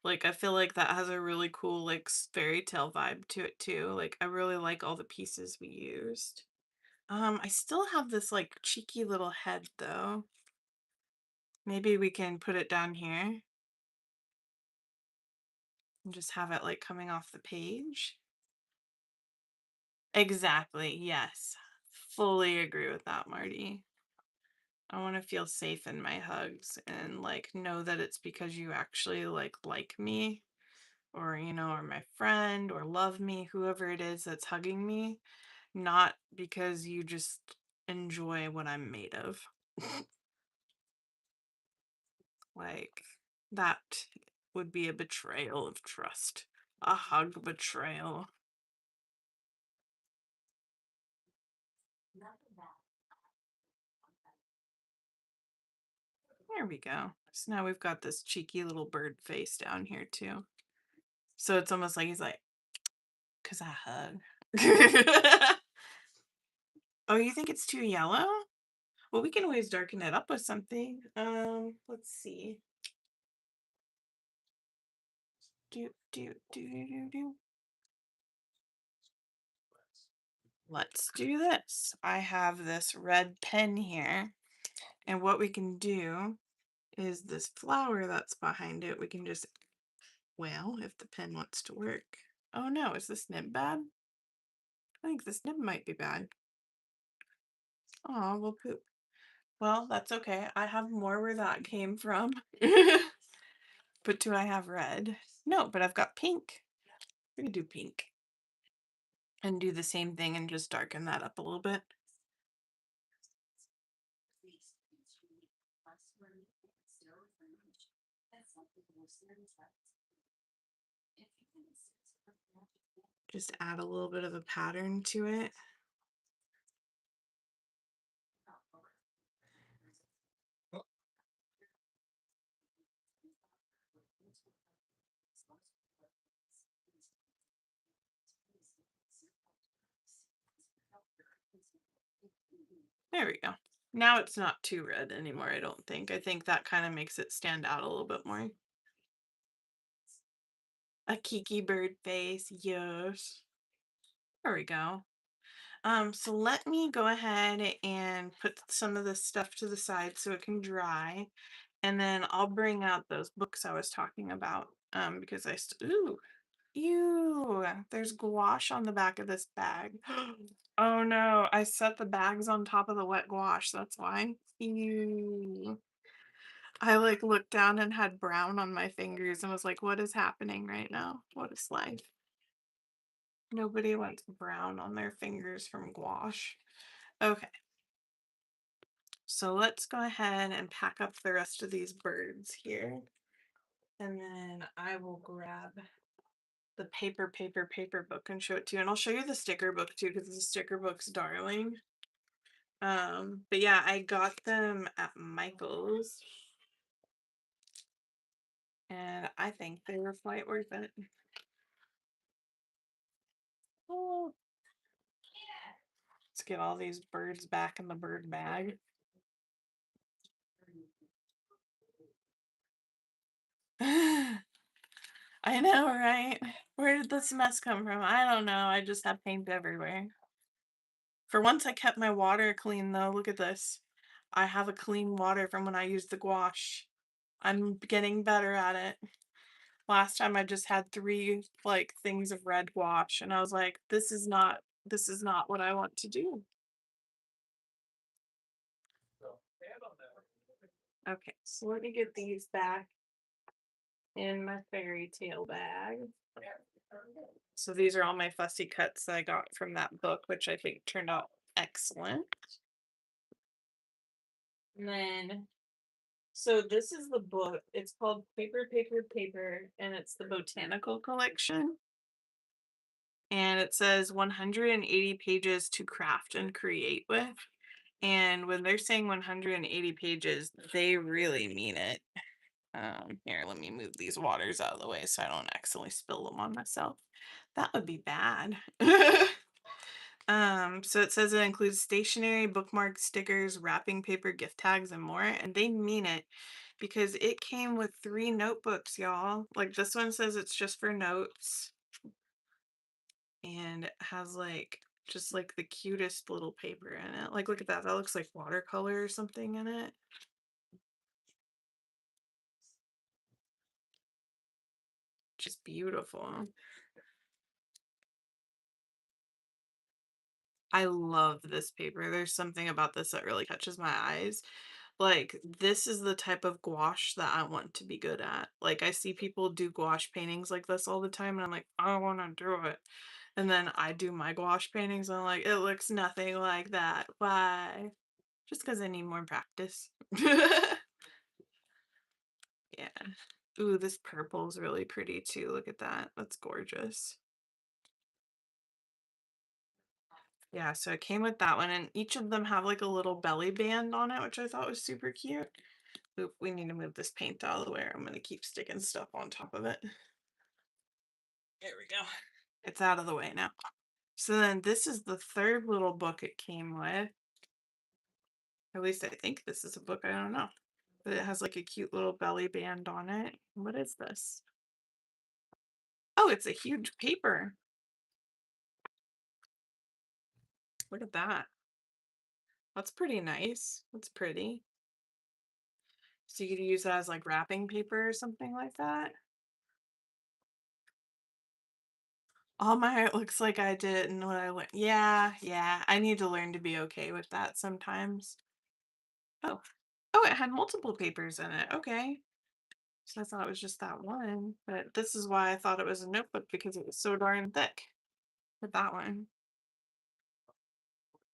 Like I feel like that has a really cool like fairy tale vibe to it too. Like I really like all the pieces we used. I still have this like cheeky little head though. Maybe we can put it down here and just have it like coming off the page. Exactly. Yes. Fully agree with that, Marty. I want to feel safe in my hugs and like know that it's because you actually like me, or you know, or my friend, or love me, whoever it is that's hugging me, not because you just enjoy what I'm made of. Like that would be a betrayal of trust. A hug betrayal. There we go. So now we've got this cheeky little bird face down here too. So it's almost like he's like, because I hug. Oh, you think it's too yellow? Well, we can always darken it up with something. Let's see. Do. Let's do this. I have this red pen here, and what we can do is this flower that's behind it, we can just, well, if the pen wants to work. Oh no, is this nib bad? I think this nib might be bad. Oh, well, poop. Well, that's okay. I have more where that came from. But do I have red? No, but I've got pink. We can do pink. And do the same thing and just darken that up a little bit. Just add a little bit of a pattern to it. There we go. Now it's not too red anymore, I don't think. I think that kind of makes it stand out a little bit more. A kiki bird face, yes. There we go. So let me go ahead and put some of this stuff to the side so it can dry, and then I'll bring out those books I was talking about. Because ooh, ew, there's gouache on the back of this bag. Oh no, I set the bags on top of the wet gouache. That's why. Ew. I like looked down and had brown on my fingers and was like, what is happening right now? What is life? Nobody wants brown on their fingers from gouache. Okay, so let's go ahead and pack up the rest of these birds here. And then I will grab the paper book and show it to you. And I'll show you the sticker book too, because the sticker book's darling. But yeah, I got them at Michael's. And I think they were quite worth it. Oh, let's get all these birds back in the bird bag. I know, right? Where did this mess come from? I don't know. I just have paint everywhere. For once, I kept my water clean, though. Look at this. I have a clean water from when I used the gouache. I'm getting better at it. Last time I just had three like things of red gouache, and I was like, this is not what I want to do. Okay, so let me get these back in my fairy tale bag. So these are all my fussy cuts that I got from that book, which I think turned out excellent. And then, so this is the book. It's called Paper, and it's the botanical collection. And it says 180 pages to craft and create with. And when they're saying 180 pages, they really mean it. Here, let me move these waters out of the way so I don't accidentally spill them on myself. That would be bad. So it says it includes stationery, bookmarks, stickers, wrapping paper, gift tags, and more. And they mean it because it came with 3 notebooks, y'all. Like this one says it's just for notes. And it has like just like the cutest little paper in it. Like look at that. That looks like watercolor or something in it. Just beautiful. I love this paper. There's something about this that really catches my eyes. Like, this is the type of gouache that I want to be good at. Like, I see people do gouache paintings like this all the time, and I'm like, I want to do it. And then I do my gouache paintings, and I'm like, it looks nothing like that. Why? Just because I need more practice. Yeah. Ooh, this purple is really pretty too. Look at that. That's gorgeous. Yeah, so it came with that one, and each of them have like a little belly band on it, which I thought was super cute. Oop, we need to move this paint out of the way. I'm gonna keep sticking stuff on top of it. There we go. It's out of the way now. So then this is the third little book it came with. At least I think this is a book, I don't know. But it has like a cute little belly band on it. What is this? Oh, it's a huge paper. Look at that. That's pretty nice. That's pretty. So you could use that as like wrapping paper or something like that. All my art looks like I did and what I learned. Yeah, yeah. I need to learn to be okay with that sometimes. Oh. Oh, it had multiple papers in it. Okay. So I thought it was just that one. But this is why I thought it was a notebook because it was so darn thick with that one.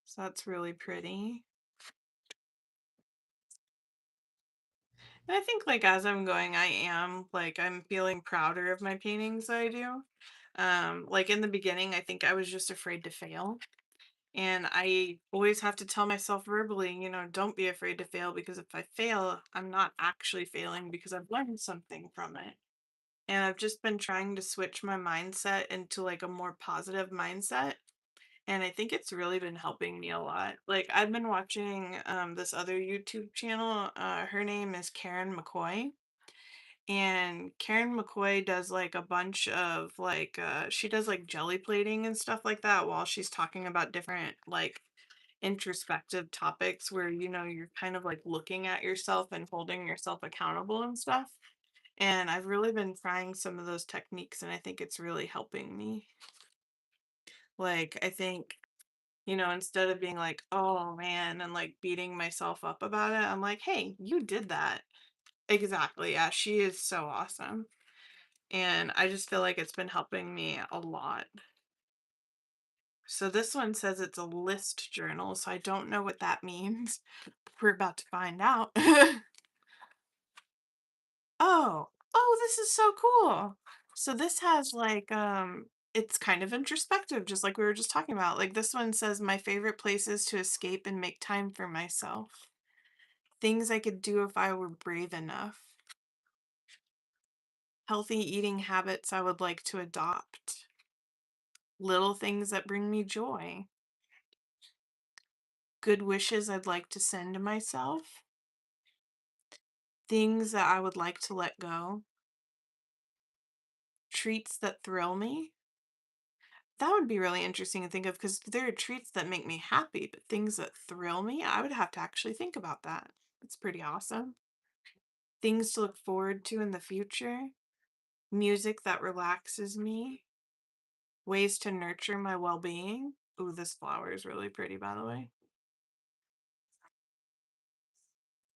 So that's really pretty. And I think like as I'm going, I'm feeling prouder of my paintings that I do. Like in the beginning, I think I was just afraid to fail. And I always have to tell myself verbally, don't be afraid to fail because if I fail, I'm not actually failing because I've learned something from it. And I've just been trying to switch my mindset into like a more positive mindset. And I think it's really been helping me a lot. Like I've been watching this other YouTube channel. Her name is Karen McCoy. and Karen McCoy does like a bunch of like she does like jelly plating and stuff like that while she's talking about different like introspective topics where you're kind of like looking at yourself and holding yourself accountable and stuff. And I've really been trying some of those techniques and I think it's really helping me. Like I think, instead of being like, "Oh man," and like beating myself up about it, I'm like, "Hey, you did that." Exactly. Yeah, she is so awesome. And I just feel like it's been helping me a lot. So this one says it's a list journal, so I don't know what that means. We're about to find out. Oh, this is so cool. So this has like it's kind of introspective, just like we were just talking about. Like this one says my favorite places to escape and make time for myself. Things I could do if I were brave enough. Healthy eating habits I would like to adopt. Little things that bring me joy. Good wishes I'd like to send to myself. Things that I would like to let go. Treats that thrill me. That would be really interesting to think of because there are treats that make me happy, but things that thrill me, I would have to actually think about that. It's pretty awesome. Things to look forward to in the future. Music that relaxes me. Ways to nurture my well being. Ooh, this flower is really pretty, by the way.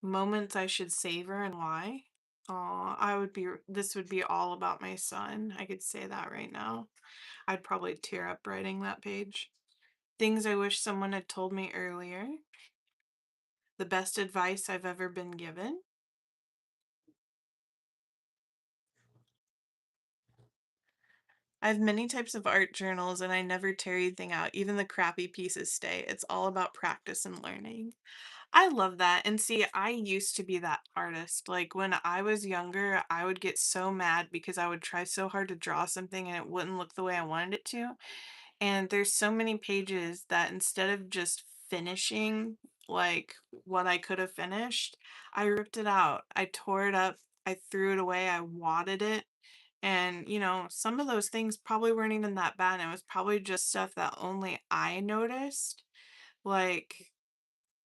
Moments I should savor and why. Oh, this would be all about my son. I could say that right now. I'd probably tear up writing that page. Things I wish someone had told me earlier. The best advice I've ever been given. I have many types of art journals and I never tear anything out. Even the crappy pieces stay. It's all about practice and learning. I love that. And see, I used to be that artist. Like when I was younger, I would get so mad because I would try so hard to draw something and it wouldn't look the way I wanted it to. And there's so many pages that instead of just finishing like what I could have finished, I ripped it out. I tore it up. I threw it away. I wadded it. And, some of those things probably weren't even that bad. It was probably just stuff that only I noticed. Like,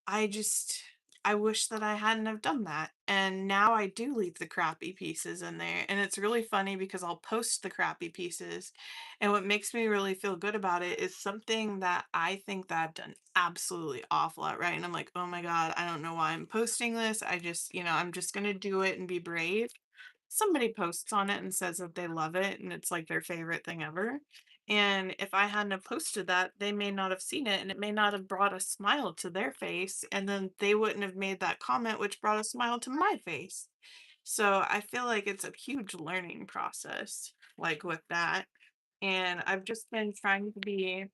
I just I wish that I hadn't have done that. And now I do leave the crappy pieces in there. And it's really funny because I'll post the crappy pieces. And what makes me really feel good about it is something that I think that I've done absolutely awful at, right? And I'm like, oh my God, I don't know why I'm posting this. I just, I'm just gonna do it and be brave. Somebody posts on it and says that they love it and it's like their favorite thing ever. And if I hadn't have posted that, they may not have seen it and it may not have brought a smile to their face. And then they wouldn't have made that comment, which brought a smile to my face. So I feel like it's a huge learning process, like with that. And I've just been trying to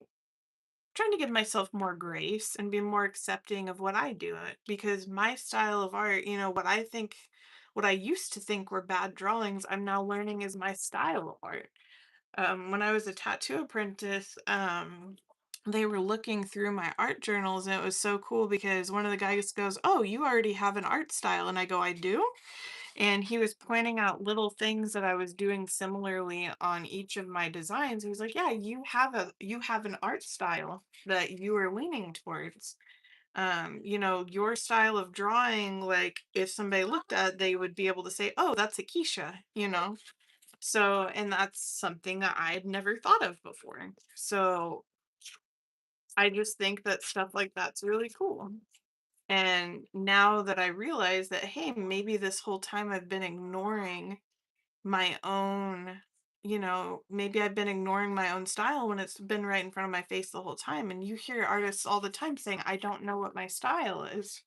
give myself more grace and be more accepting of what I do because my style of art, what I used to think were bad drawings, I'm now learning is my style of art. When I was a tattoo apprentice, they were looking through my art journals and it was so cool because one of the guys goes, "Oh, you already have an art style." And I go, "I do?" And he was pointing out little things that I was doing similarly on each of my designs. He was like, "Yeah, you have an art style that you are leaning towards. Your style of drawing, like if somebody looked at it, they would be able to say, 'Oh, that's a Keisha.'" So, and that's something that I had never thought of before. So I just think that stuff like that's really cool. And now that I realize that, hey, maybe this whole time I've been ignoring my own, maybe I've been ignoring my own style when it's been right in front of my face the whole time. And you hear artists all the time saying, I don't know what my style is.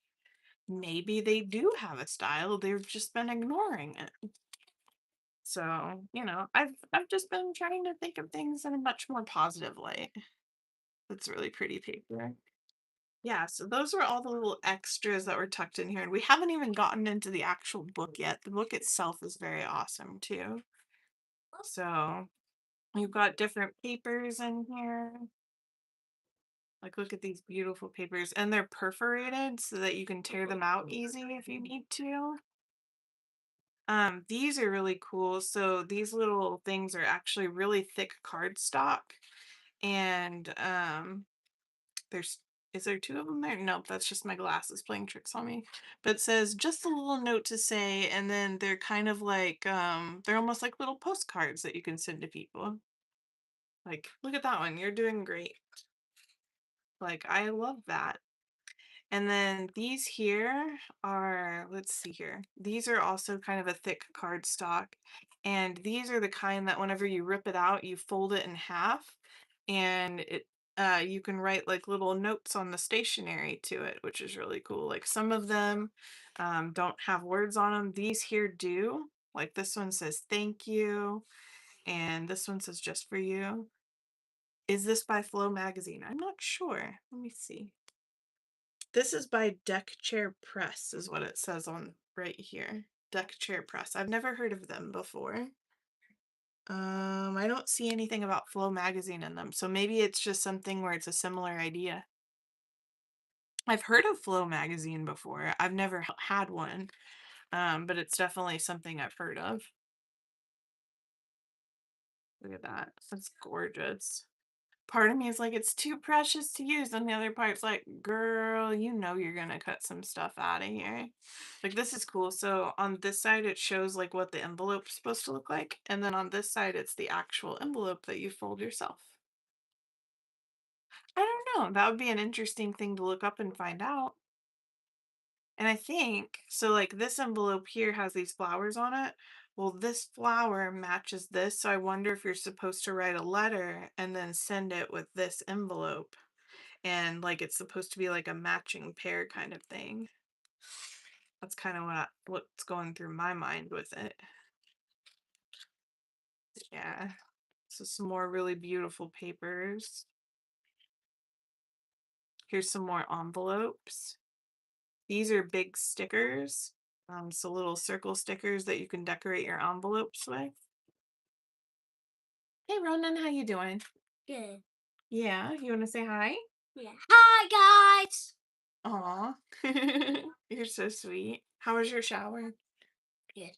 Maybe they do have a style, they've just been ignoring it. So, I've just been trying to think of things in a much more positive light. That's really pretty paper. Yeah, so those are all the little extras that were tucked in here, and we haven't even gotten into the actual book yet. The book itself is very awesome too. So you've got different papers in here. Like, look at these beautiful papers, and they're perforated so that you can tear them out easy if you need to. These are really cool. So these little things are actually really thick cardstock, and there's is there two of them there? Nope, that's just my glasses playing tricks on me. But it says just a little note to say, and then they're kind of like they're almost like little postcards that you can send to people. Like, look at that one, you're doing great. Like, I love that. And then these here are, let's see here. These are also kind of a thick cardstock. And these are the kind that whenever you rip it out, you fold it in half and you can write like little notes on the stationery to it, which is really cool. Like some of them don't have words on them. These here do. Like this one says thank you, and this one says just for you. Is this by Flow Magazine? I'm not sure. Let me see. This is by Deck Chair Press, is what it says on right here. Deck Chair Press. I've never heard of them before. I don't see anything about Flow Magazine in them, so maybe it's just something where it's a similar idea. I've heard of Flow Magazine before. I've never had one, but it's definitely something I've heard of. Look at that. That's gorgeous. Part of me is like, it's too precious to use. And the other part's like, girl, you know you're gonna cut some stuff out of here. Like this is cool. So on this side it shows like what the envelope's supposed to look like. And then on this side it's the actual envelope that you fold yourself. I don't know. That would be an interesting thing to look up and find out. And I think so like this envelope here has these flowers on it. Well, this flower matches this. So I wonder if you're supposed to write a letter and then send it with this envelope. And like it's supposed to be like a matching pair kind of thing. That's kind of what's going through my mind with it. Yeah. So some more really beautiful papers. Here's some more envelopes. These are big stickers. So little circle stickers that you can decorate your envelopes with. Hey Ronan, how you doing? Good. Yeah, you want to say hi? Yeah. Hi, guys. Aw, you're so sweet. How was your shower? Good.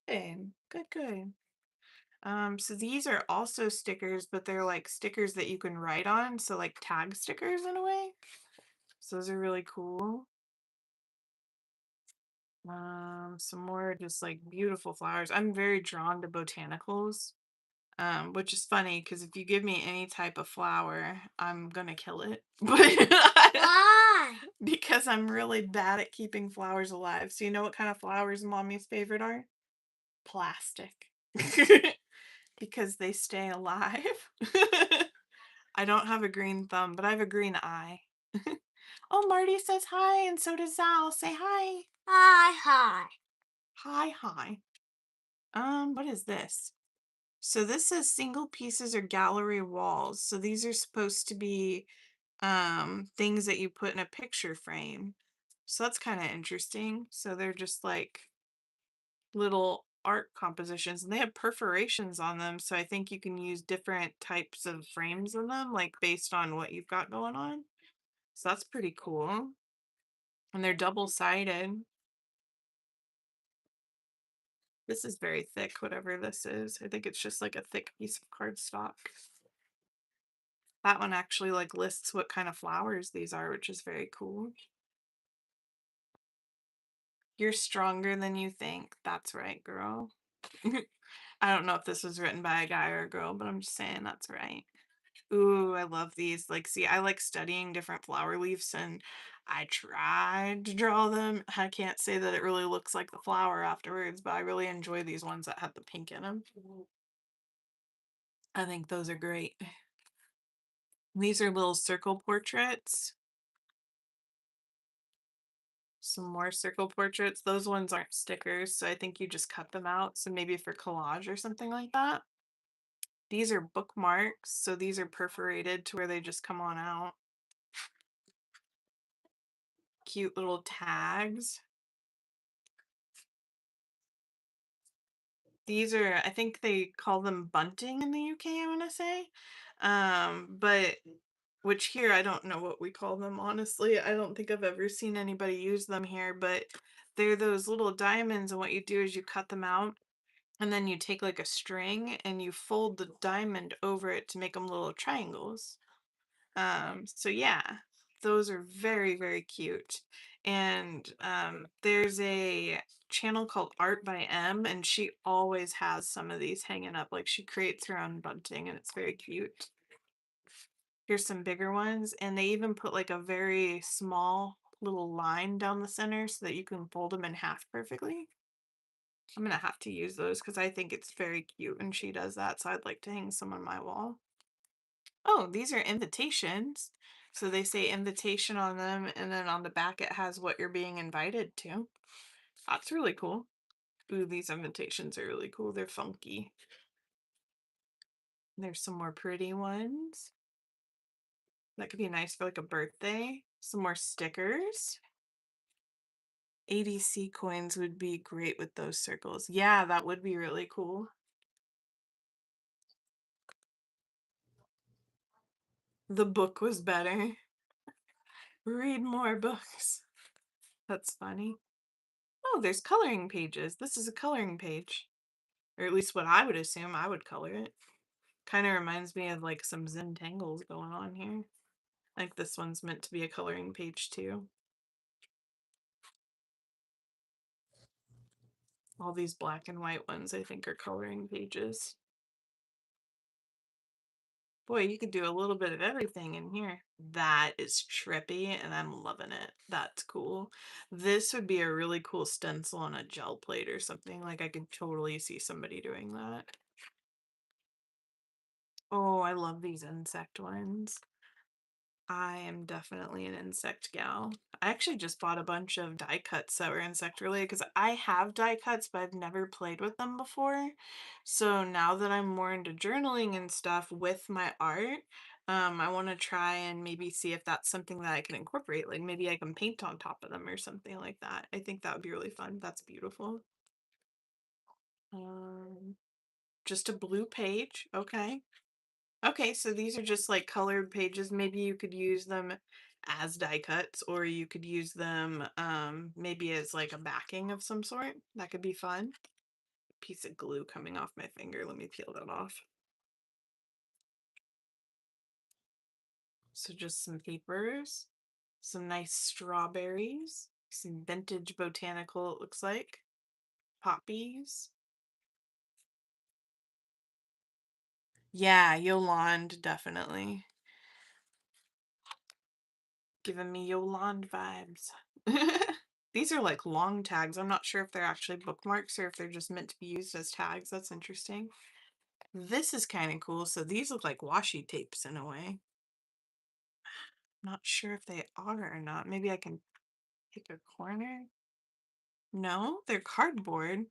Good, good, good. So these are also stickers, but they're like stickers that you can write on, so like tag stickers in a way. So those are really cool. Some more just like beautiful flowers. I'm very drawn to botanicals, which is funny because if you give me any type of flower, I'm gonna kill it. But Why? because I'm really bad at keeping flowers alive. So you know what kind of flowers mommy's favorite are? Plastic. Because they stay alive. I don't have a green thumb, but I have a green eye. Oh, Marty says hi, and so does Zal. Say hi. Hi, hi. Hi, hi. What is this? So this says single pieces or gallery walls. So these are supposed to be things that you put in a picture frame. So that's kind of interesting. So they're just like little art compositions and they have perforations on them. So I think you can use different types of frames in them, like based on what you've got going on. So that's pretty cool. And they're double-sided. This is very thick, whatever this is. I think it's just like a thick piece of cardstock. That one actually like lists what kind of flowers these are, which is very cool. You're stronger than you think. That's right, girl. I don't know if this was written by a guy or a girl, but I'm just saying that's right. Ooh, I love these. Like, see, I like studying different flower leaves and I tried to draw them. I can't say that it really looks like the flower afterwards, but I really enjoy these ones that have the pink in them. I think those are great. These are little circle portraits. Some more circle portraits. Those ones aren't stickers, so I think you just cut them out. So maybe for collage or something like that. These are bookmarks, so these are perforated to where they just come on out. Cute little tags. These are, I think they call them bunting in the UK, I want to say. But which here I don't know what we call them, honestly. I don't think I've ever seen anybody use them here, but they're those little diamonds, and what you do is you cut them out, and then you take like a string and you fold the diamond over it to make them little triangles. So yeah, those are very, very cute. And there's a channel called Art by M, and she always has some of these hanging up. Like she creates her own bunting, and it's very cute. Here's some bigger ones, and they even put like a very small little line down the center so that you can fold them in half perfectly. I'm gonna have to use those because I think it's very cute and she does that, so I'd like to hang some on my wall. Oh, these are invitations. So they say invitation on them, and then on the back it has what you're being invited to. That's really cool. Ooh, these invitations are really cool. They're funky. There's some more pretty ones. That could be nice for like a birthday. Some more stickers. ADC coins would be great with those circles. Yeah, that would be really cool. The book was better. Read more books. That's funny. Oh, there's coloring pages. This is a coloring page. Or at least what I would assume. I would color it. Kind of reminds me of like some Zentangles going on here. Like this one's meant to be a coloring page too. All these black and white ones I think are coloring pages. Boy, you could do a little bit of everything in here. That is trippy and I'm loving it. That's cool. This would be a really cool stencil on a gel plate or something. Like I could totally see somebody doing that. Oh, I love these insect ones. I am definitely an insect gal. I actually just bought a bunch of die cuts that were insect related because I have die cuts, but I've never played with them before. So now that I'm more into journaling and stuff with my art, I want to try and maybe see if that's something that I can incorporate. Like maybe I can paint on top of them or something like that. I think that would be really fun. That's beautiful. Um, just a blue page. Okay. Okay, so these are just like colored pages. Maybe you could use them as die cuts, or you could use them maybe as like a backing of some sort. That could be fun. Piece of glue coming off my finger. Let me peel that off. So just some papers, some nice strawberries, some vintage botanical, it looks like, poppies. Yeah, Yolande, definitely. Giving me Yolande vibes. These are like long tags. I'm not sure if they're actually bookmarks or if they're just meant to be used as tags. That's interesting. This is kind of cool. So these look like washi tapes in a way. Not sure if they are or not. Maybe I can pick a corner. No, they're cardboard.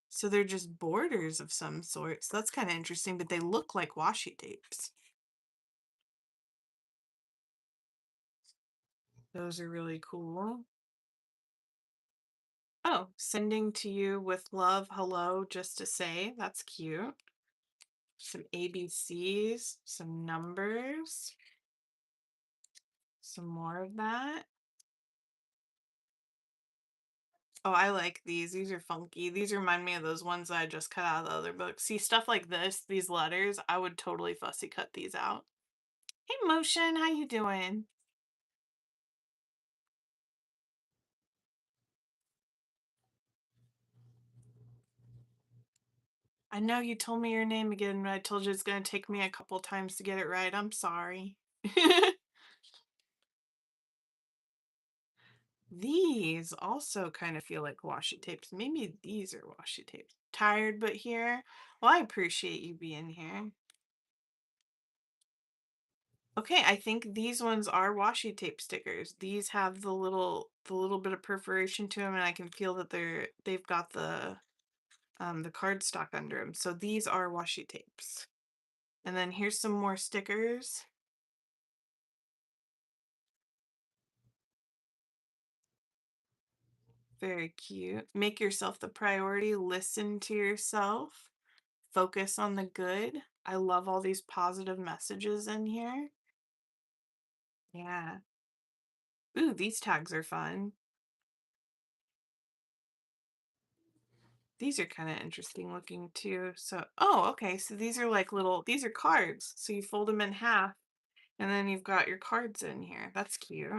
So they're just borders of some sort. So that's kind of interesting, but they look like washi tapes. Those are really cool. Oh, sending to you with love, hello, just to say. That's cute. Some ABCs, some numbers, some more of that. Oh, I like these. These are funky. These remind me of those ones that I just cut out of the other book. See, stuff like this, these letters, I would totally fussy cut these out. Hey, Motion, how you doing? I know you told me your name again, but I told you it's going to take me a couple times to get it right. I'm sorry. These also kind of feel like washi tapes. Maybe these are washi tapes. Tired but here? Well, I appreciate you being here. Okay, I think these ones are washi tape stickers. These have the little bit of perforation to them, and I can feel that they've got the cardstock under them. So these are washi tapes. And then here's some more stickers. Very cute. Make yourself the priority. Listen to yourself. Focus on the good. I love all these positive messages in here. Yeah. Ooh, these tags are fun. These are kind of interesting looking too. So, oh, okay. So these are like these are cards. So you fold them in half and then you've got your cards in here. That's cute.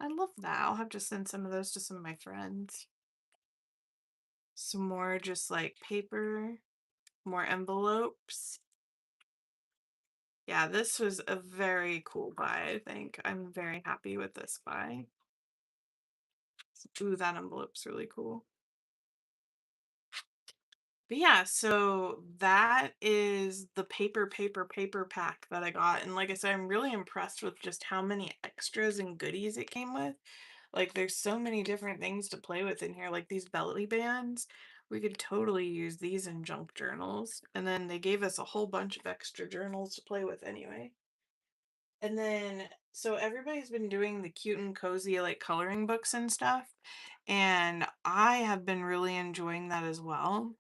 I love that. I'll have to send some of those to some of my friends. Some more just like paper, more envelopes. Yeah, this was a very cool buy, I think. I'm very happy with this buy. Ooh, that envelope's really cool. But yeah, so that is the paper pack that I got. And like I said, I'm really impressed with just how many extras and goodies it came with. Like there's so many different things to play with in here, like these belly bands. We could totally use these in junk journals. And then they gave us a whole bunch of extra journals to play with anyway. And then, so everybody's been doing the cute and cozy like coloring books and stuff, and I have been really enjoying that as well.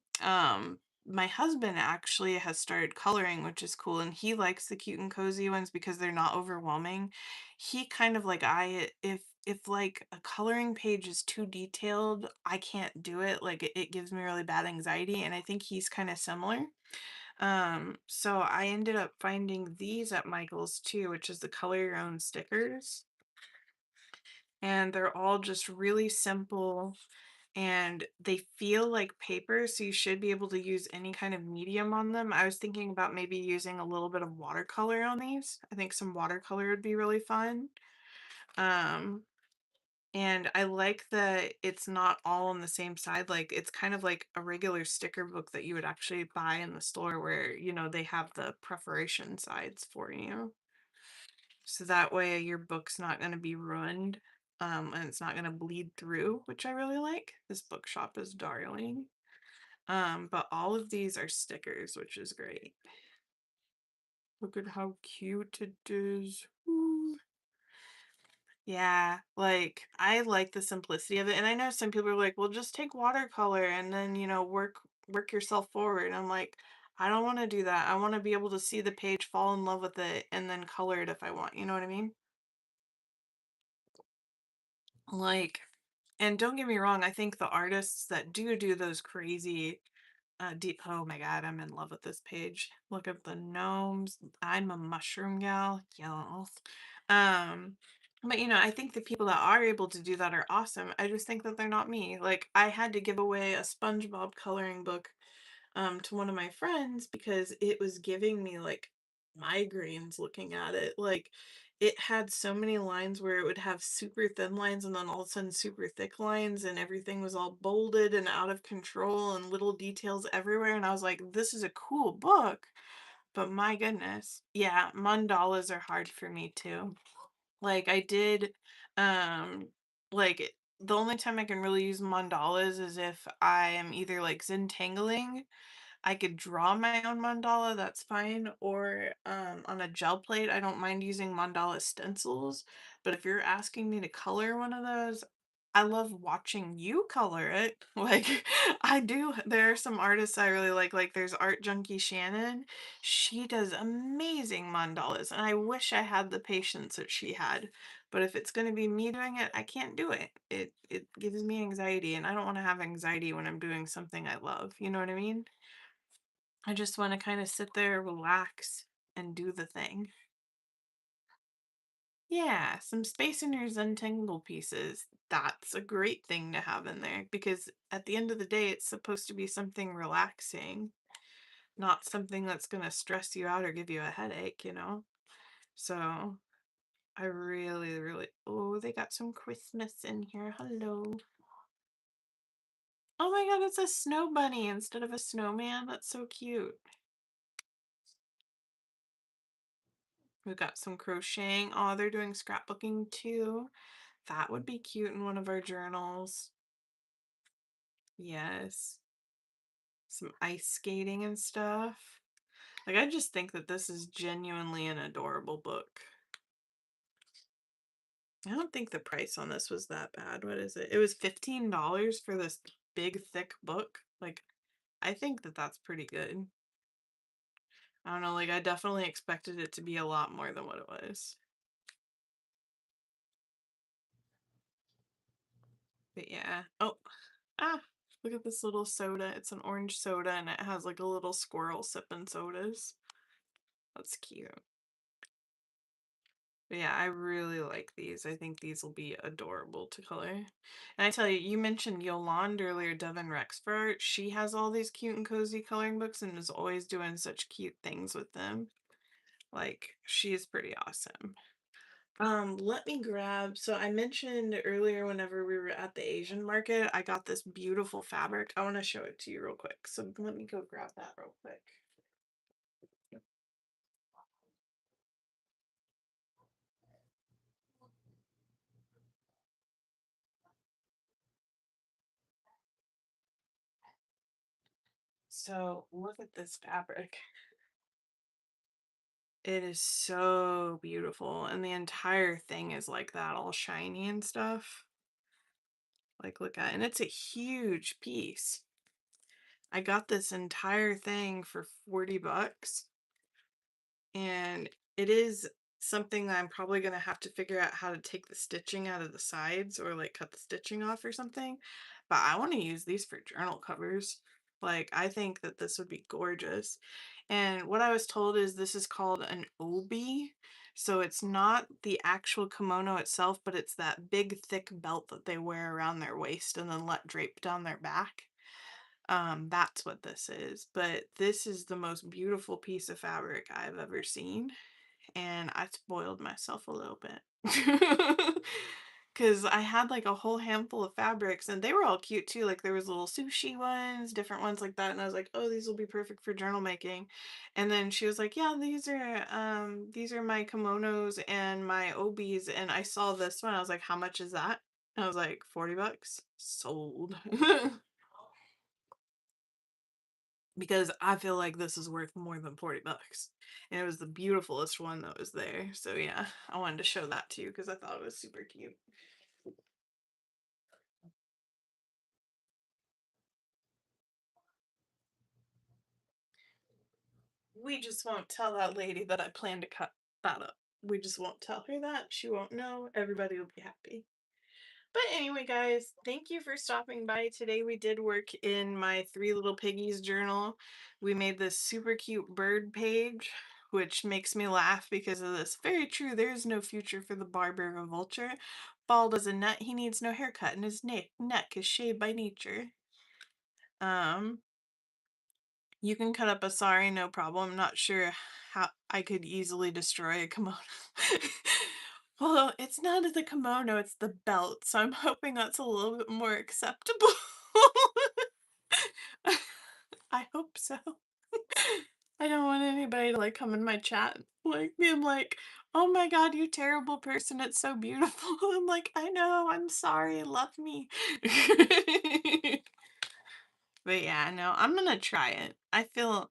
My husband actually has started coloring, which is cool, and he likes the cute and cozy ones because they're not overwhelming. He kind of like if like a coloring page is too detailed, I can't do it. Like it gives me really bad anxiety, and I think he's kind of similar. So I ended up finding these at Michael's too, which is the color your own stickers. And they're all just really simple and they feel like paper, so you should be able to use any kind of medium on them. I was thinking about maybe using a little bit of watercolor on these. I think some watercolor would be really fun. Um, and I like that it's not all on the same side. Like it's kind of like a regular sticker book that you would actually buy in the store where, they have the preparation sides for you. So that way your book's not going to be ruined. And it's not going to bleed through, which I really like. This bookshop is darling. But all of these are stickers, which is great. Look at how cute it is. Ooh. Yeah, like I like the simplicity of it. And I know some people are like, well, just take watercolor and then, work yourself forward. And I'm like, I don't want to do that. I want to be able to see the page, fall in love with it, and then color it if I want. You know what I mean? Like, and don't get me wrong, I think the artists that do those crazy deep, oh my god, I'm in love with this page. Look at the gnomes. I'm a mushroom gal. Yes. Um, but I think the people that are able to do that are awesome. I just think that they're not me. Like I had to give away a SpongeBob coloring book to one of my friends because it was giving me like migraines looking at it. Like it had so many lines where it would have super thin lines and then all of a sudden super thick lines and everything was all bolded and out of control and little details everywhere. And I was like, this is a cool book, but my goodness. Yeah, mandalas are hard for me too. Like I did, like the only time I can really use mandalas is if I am either like Zentangling. I could draw my own mandala, that's fine, or on a gel plate, I don't mind using mandala stencils. But if you're asking me to color one of those, I love watching you color it. Like I do. There are some artists I really like there's Art Junkie Shannon. She does amazing mandalas, and I wish I had the patience that she had. But if it's going to be me doing it, I can't do it. It gives me anxiety, and I don't want to have anxiety when I'm doing something I love. You know what I mean? I just want to kind of sit there, relax, and do the thing. Yeah, some space in your Zentangle pieces. That's a great thing to have in there because at the end of the day, it's supposed to be something relaxing, not something that's going to stress you out or give you a headache. So I really, really, oh, they got some Christmas in here. Hello. Oh my God, it's a snow bunny instead of a snowman. That's so cute. We've got some crocheting. Oh, they're doing scrapbooking too. That would be cute in one of our journals. Yes. Some ice skating and stuff. Like, I just think that this is genuinely an adorable book. I don't think the price on this was that bad. What is it? It was $15 for this big, thick book. Like, I think that that's pretty good. I don't know, like, I definitely expected it to be a lot more than what it was. But yeah. Oh, ah, look at this little soda. It's an orange soda and it has like a little squirrel sipping sodas. That's cute. But yeah, I really like these. I think these will be adorable to color. And I tell you, you mentioned Yolande earlier, Devin Rexford. She has all these cute and cozy coloring books and is always doing such cute things with them. Like, she is pretty awesome. Let me grab, so I mentioned earlier whenever we were at the Asian market, I got this beautiful fabric. I want to show it to you real quick. So let me go grab that real quick. So look at this fabric. It is so beautiful. And the entire thing is like that, all shiny and stuff. Like, look at it. And it's a huge piece. I got this entire thing for 40 bucks. And it is something that I'm probably going to have to figure out how to take the stitching out of the sides or like cut the stitching off or something. But I want to use these for journal covers. Like, I think that this would be gorgeous. And what I was told is this is called an obi. So it's not the actual kimono itself, but it's that big thick belt that they wear around their waist and then let drape down their back. That's what this is. But this is the most beautiful piece of fabric I've ever seen. And I spoiled myself a little bit. Because I had like a whole handful of fabrics and they were all cute too. Like there was little sushi ones, different ones like that. And I was like, oh, these will be perfect for journal making. And then she was like, yeah, these are my kimonos and my obis. And I saw this one. I was like, how much is that? And I was like, 40 bucks. Sold. Because I feel like this is worth more than 40 bucks. And it was the beautifulest one that was there. So yeah, I wanted to show that to you because I thought it was super cute. We just won't tell that lady that I plan to cut that up. We just won't tell her that. She won't know. Everybody will be happy. But anyway, guys, thank you for stopping by. Today we did work in my Three Little Piggies journal. We made this super cute bird page, which makes me laugh because of this. Very true, there is no future for the barber of a vulture. Bald as a nut, he needs no haircut, and his neck is shaved by nature. Um, you can cut up a sari, no problem. Not sure how I could easily destroy a kimono. Well, it's not the kimono, it's the belt, so I'm hoping that's a little bit more acceptable. I hope so. I don't want anybody to like come in my chat like being like, oh my god, you terrible person, it's so beautiful. I'm like, I know, I'm sorry, love me. But yeah, no, I'm gonna try it. I feel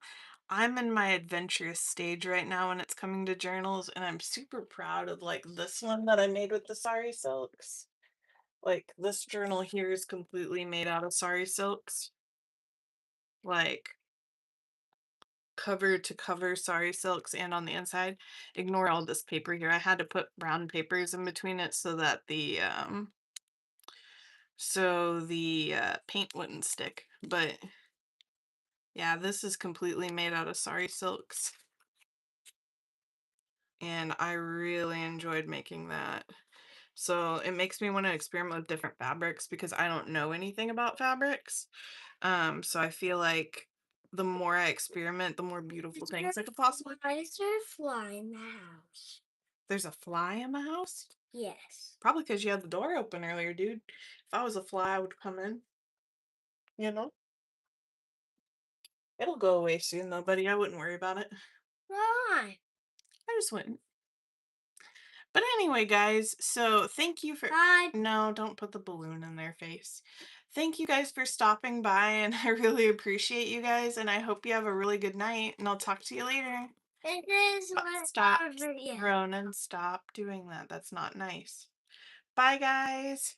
I'm in my adventurous stage right now when it's coming to journals, and I'm super proud of like this one that I made with the sari silks. Like this journal here is completely made out of sari silks. Like cover to cover sari silks and on the inside. Ignore all this paper here. I had to put brown papers in between it so that the paint wouldn't stick. But yeah, this is completely made out of sari silks. And I really enjoyed making that. So it makes me want to experiment with different fabrics because I don't know anything about fabrics. So I feel like the more I experiment, the more beautiful things I could possibly. Why is there a fly in the house? There's a fly in the house? Yes. Probably because you had the door open earlier, dude. If I was a fly, I would come in. You know? It'll go away soon though, buddy. I wouldn't worry about it. Why? I just wouldn't. But anyway, guys, so thank you for. Bye. No, don't put the balloon in their face. Thank you guys for stopping by, and I really appreciate you guys, and I hope you have a really good night, and I'll talk to you later. It is Stop, our video. Ronan, stop doing that. That's not nice. Bye, guys.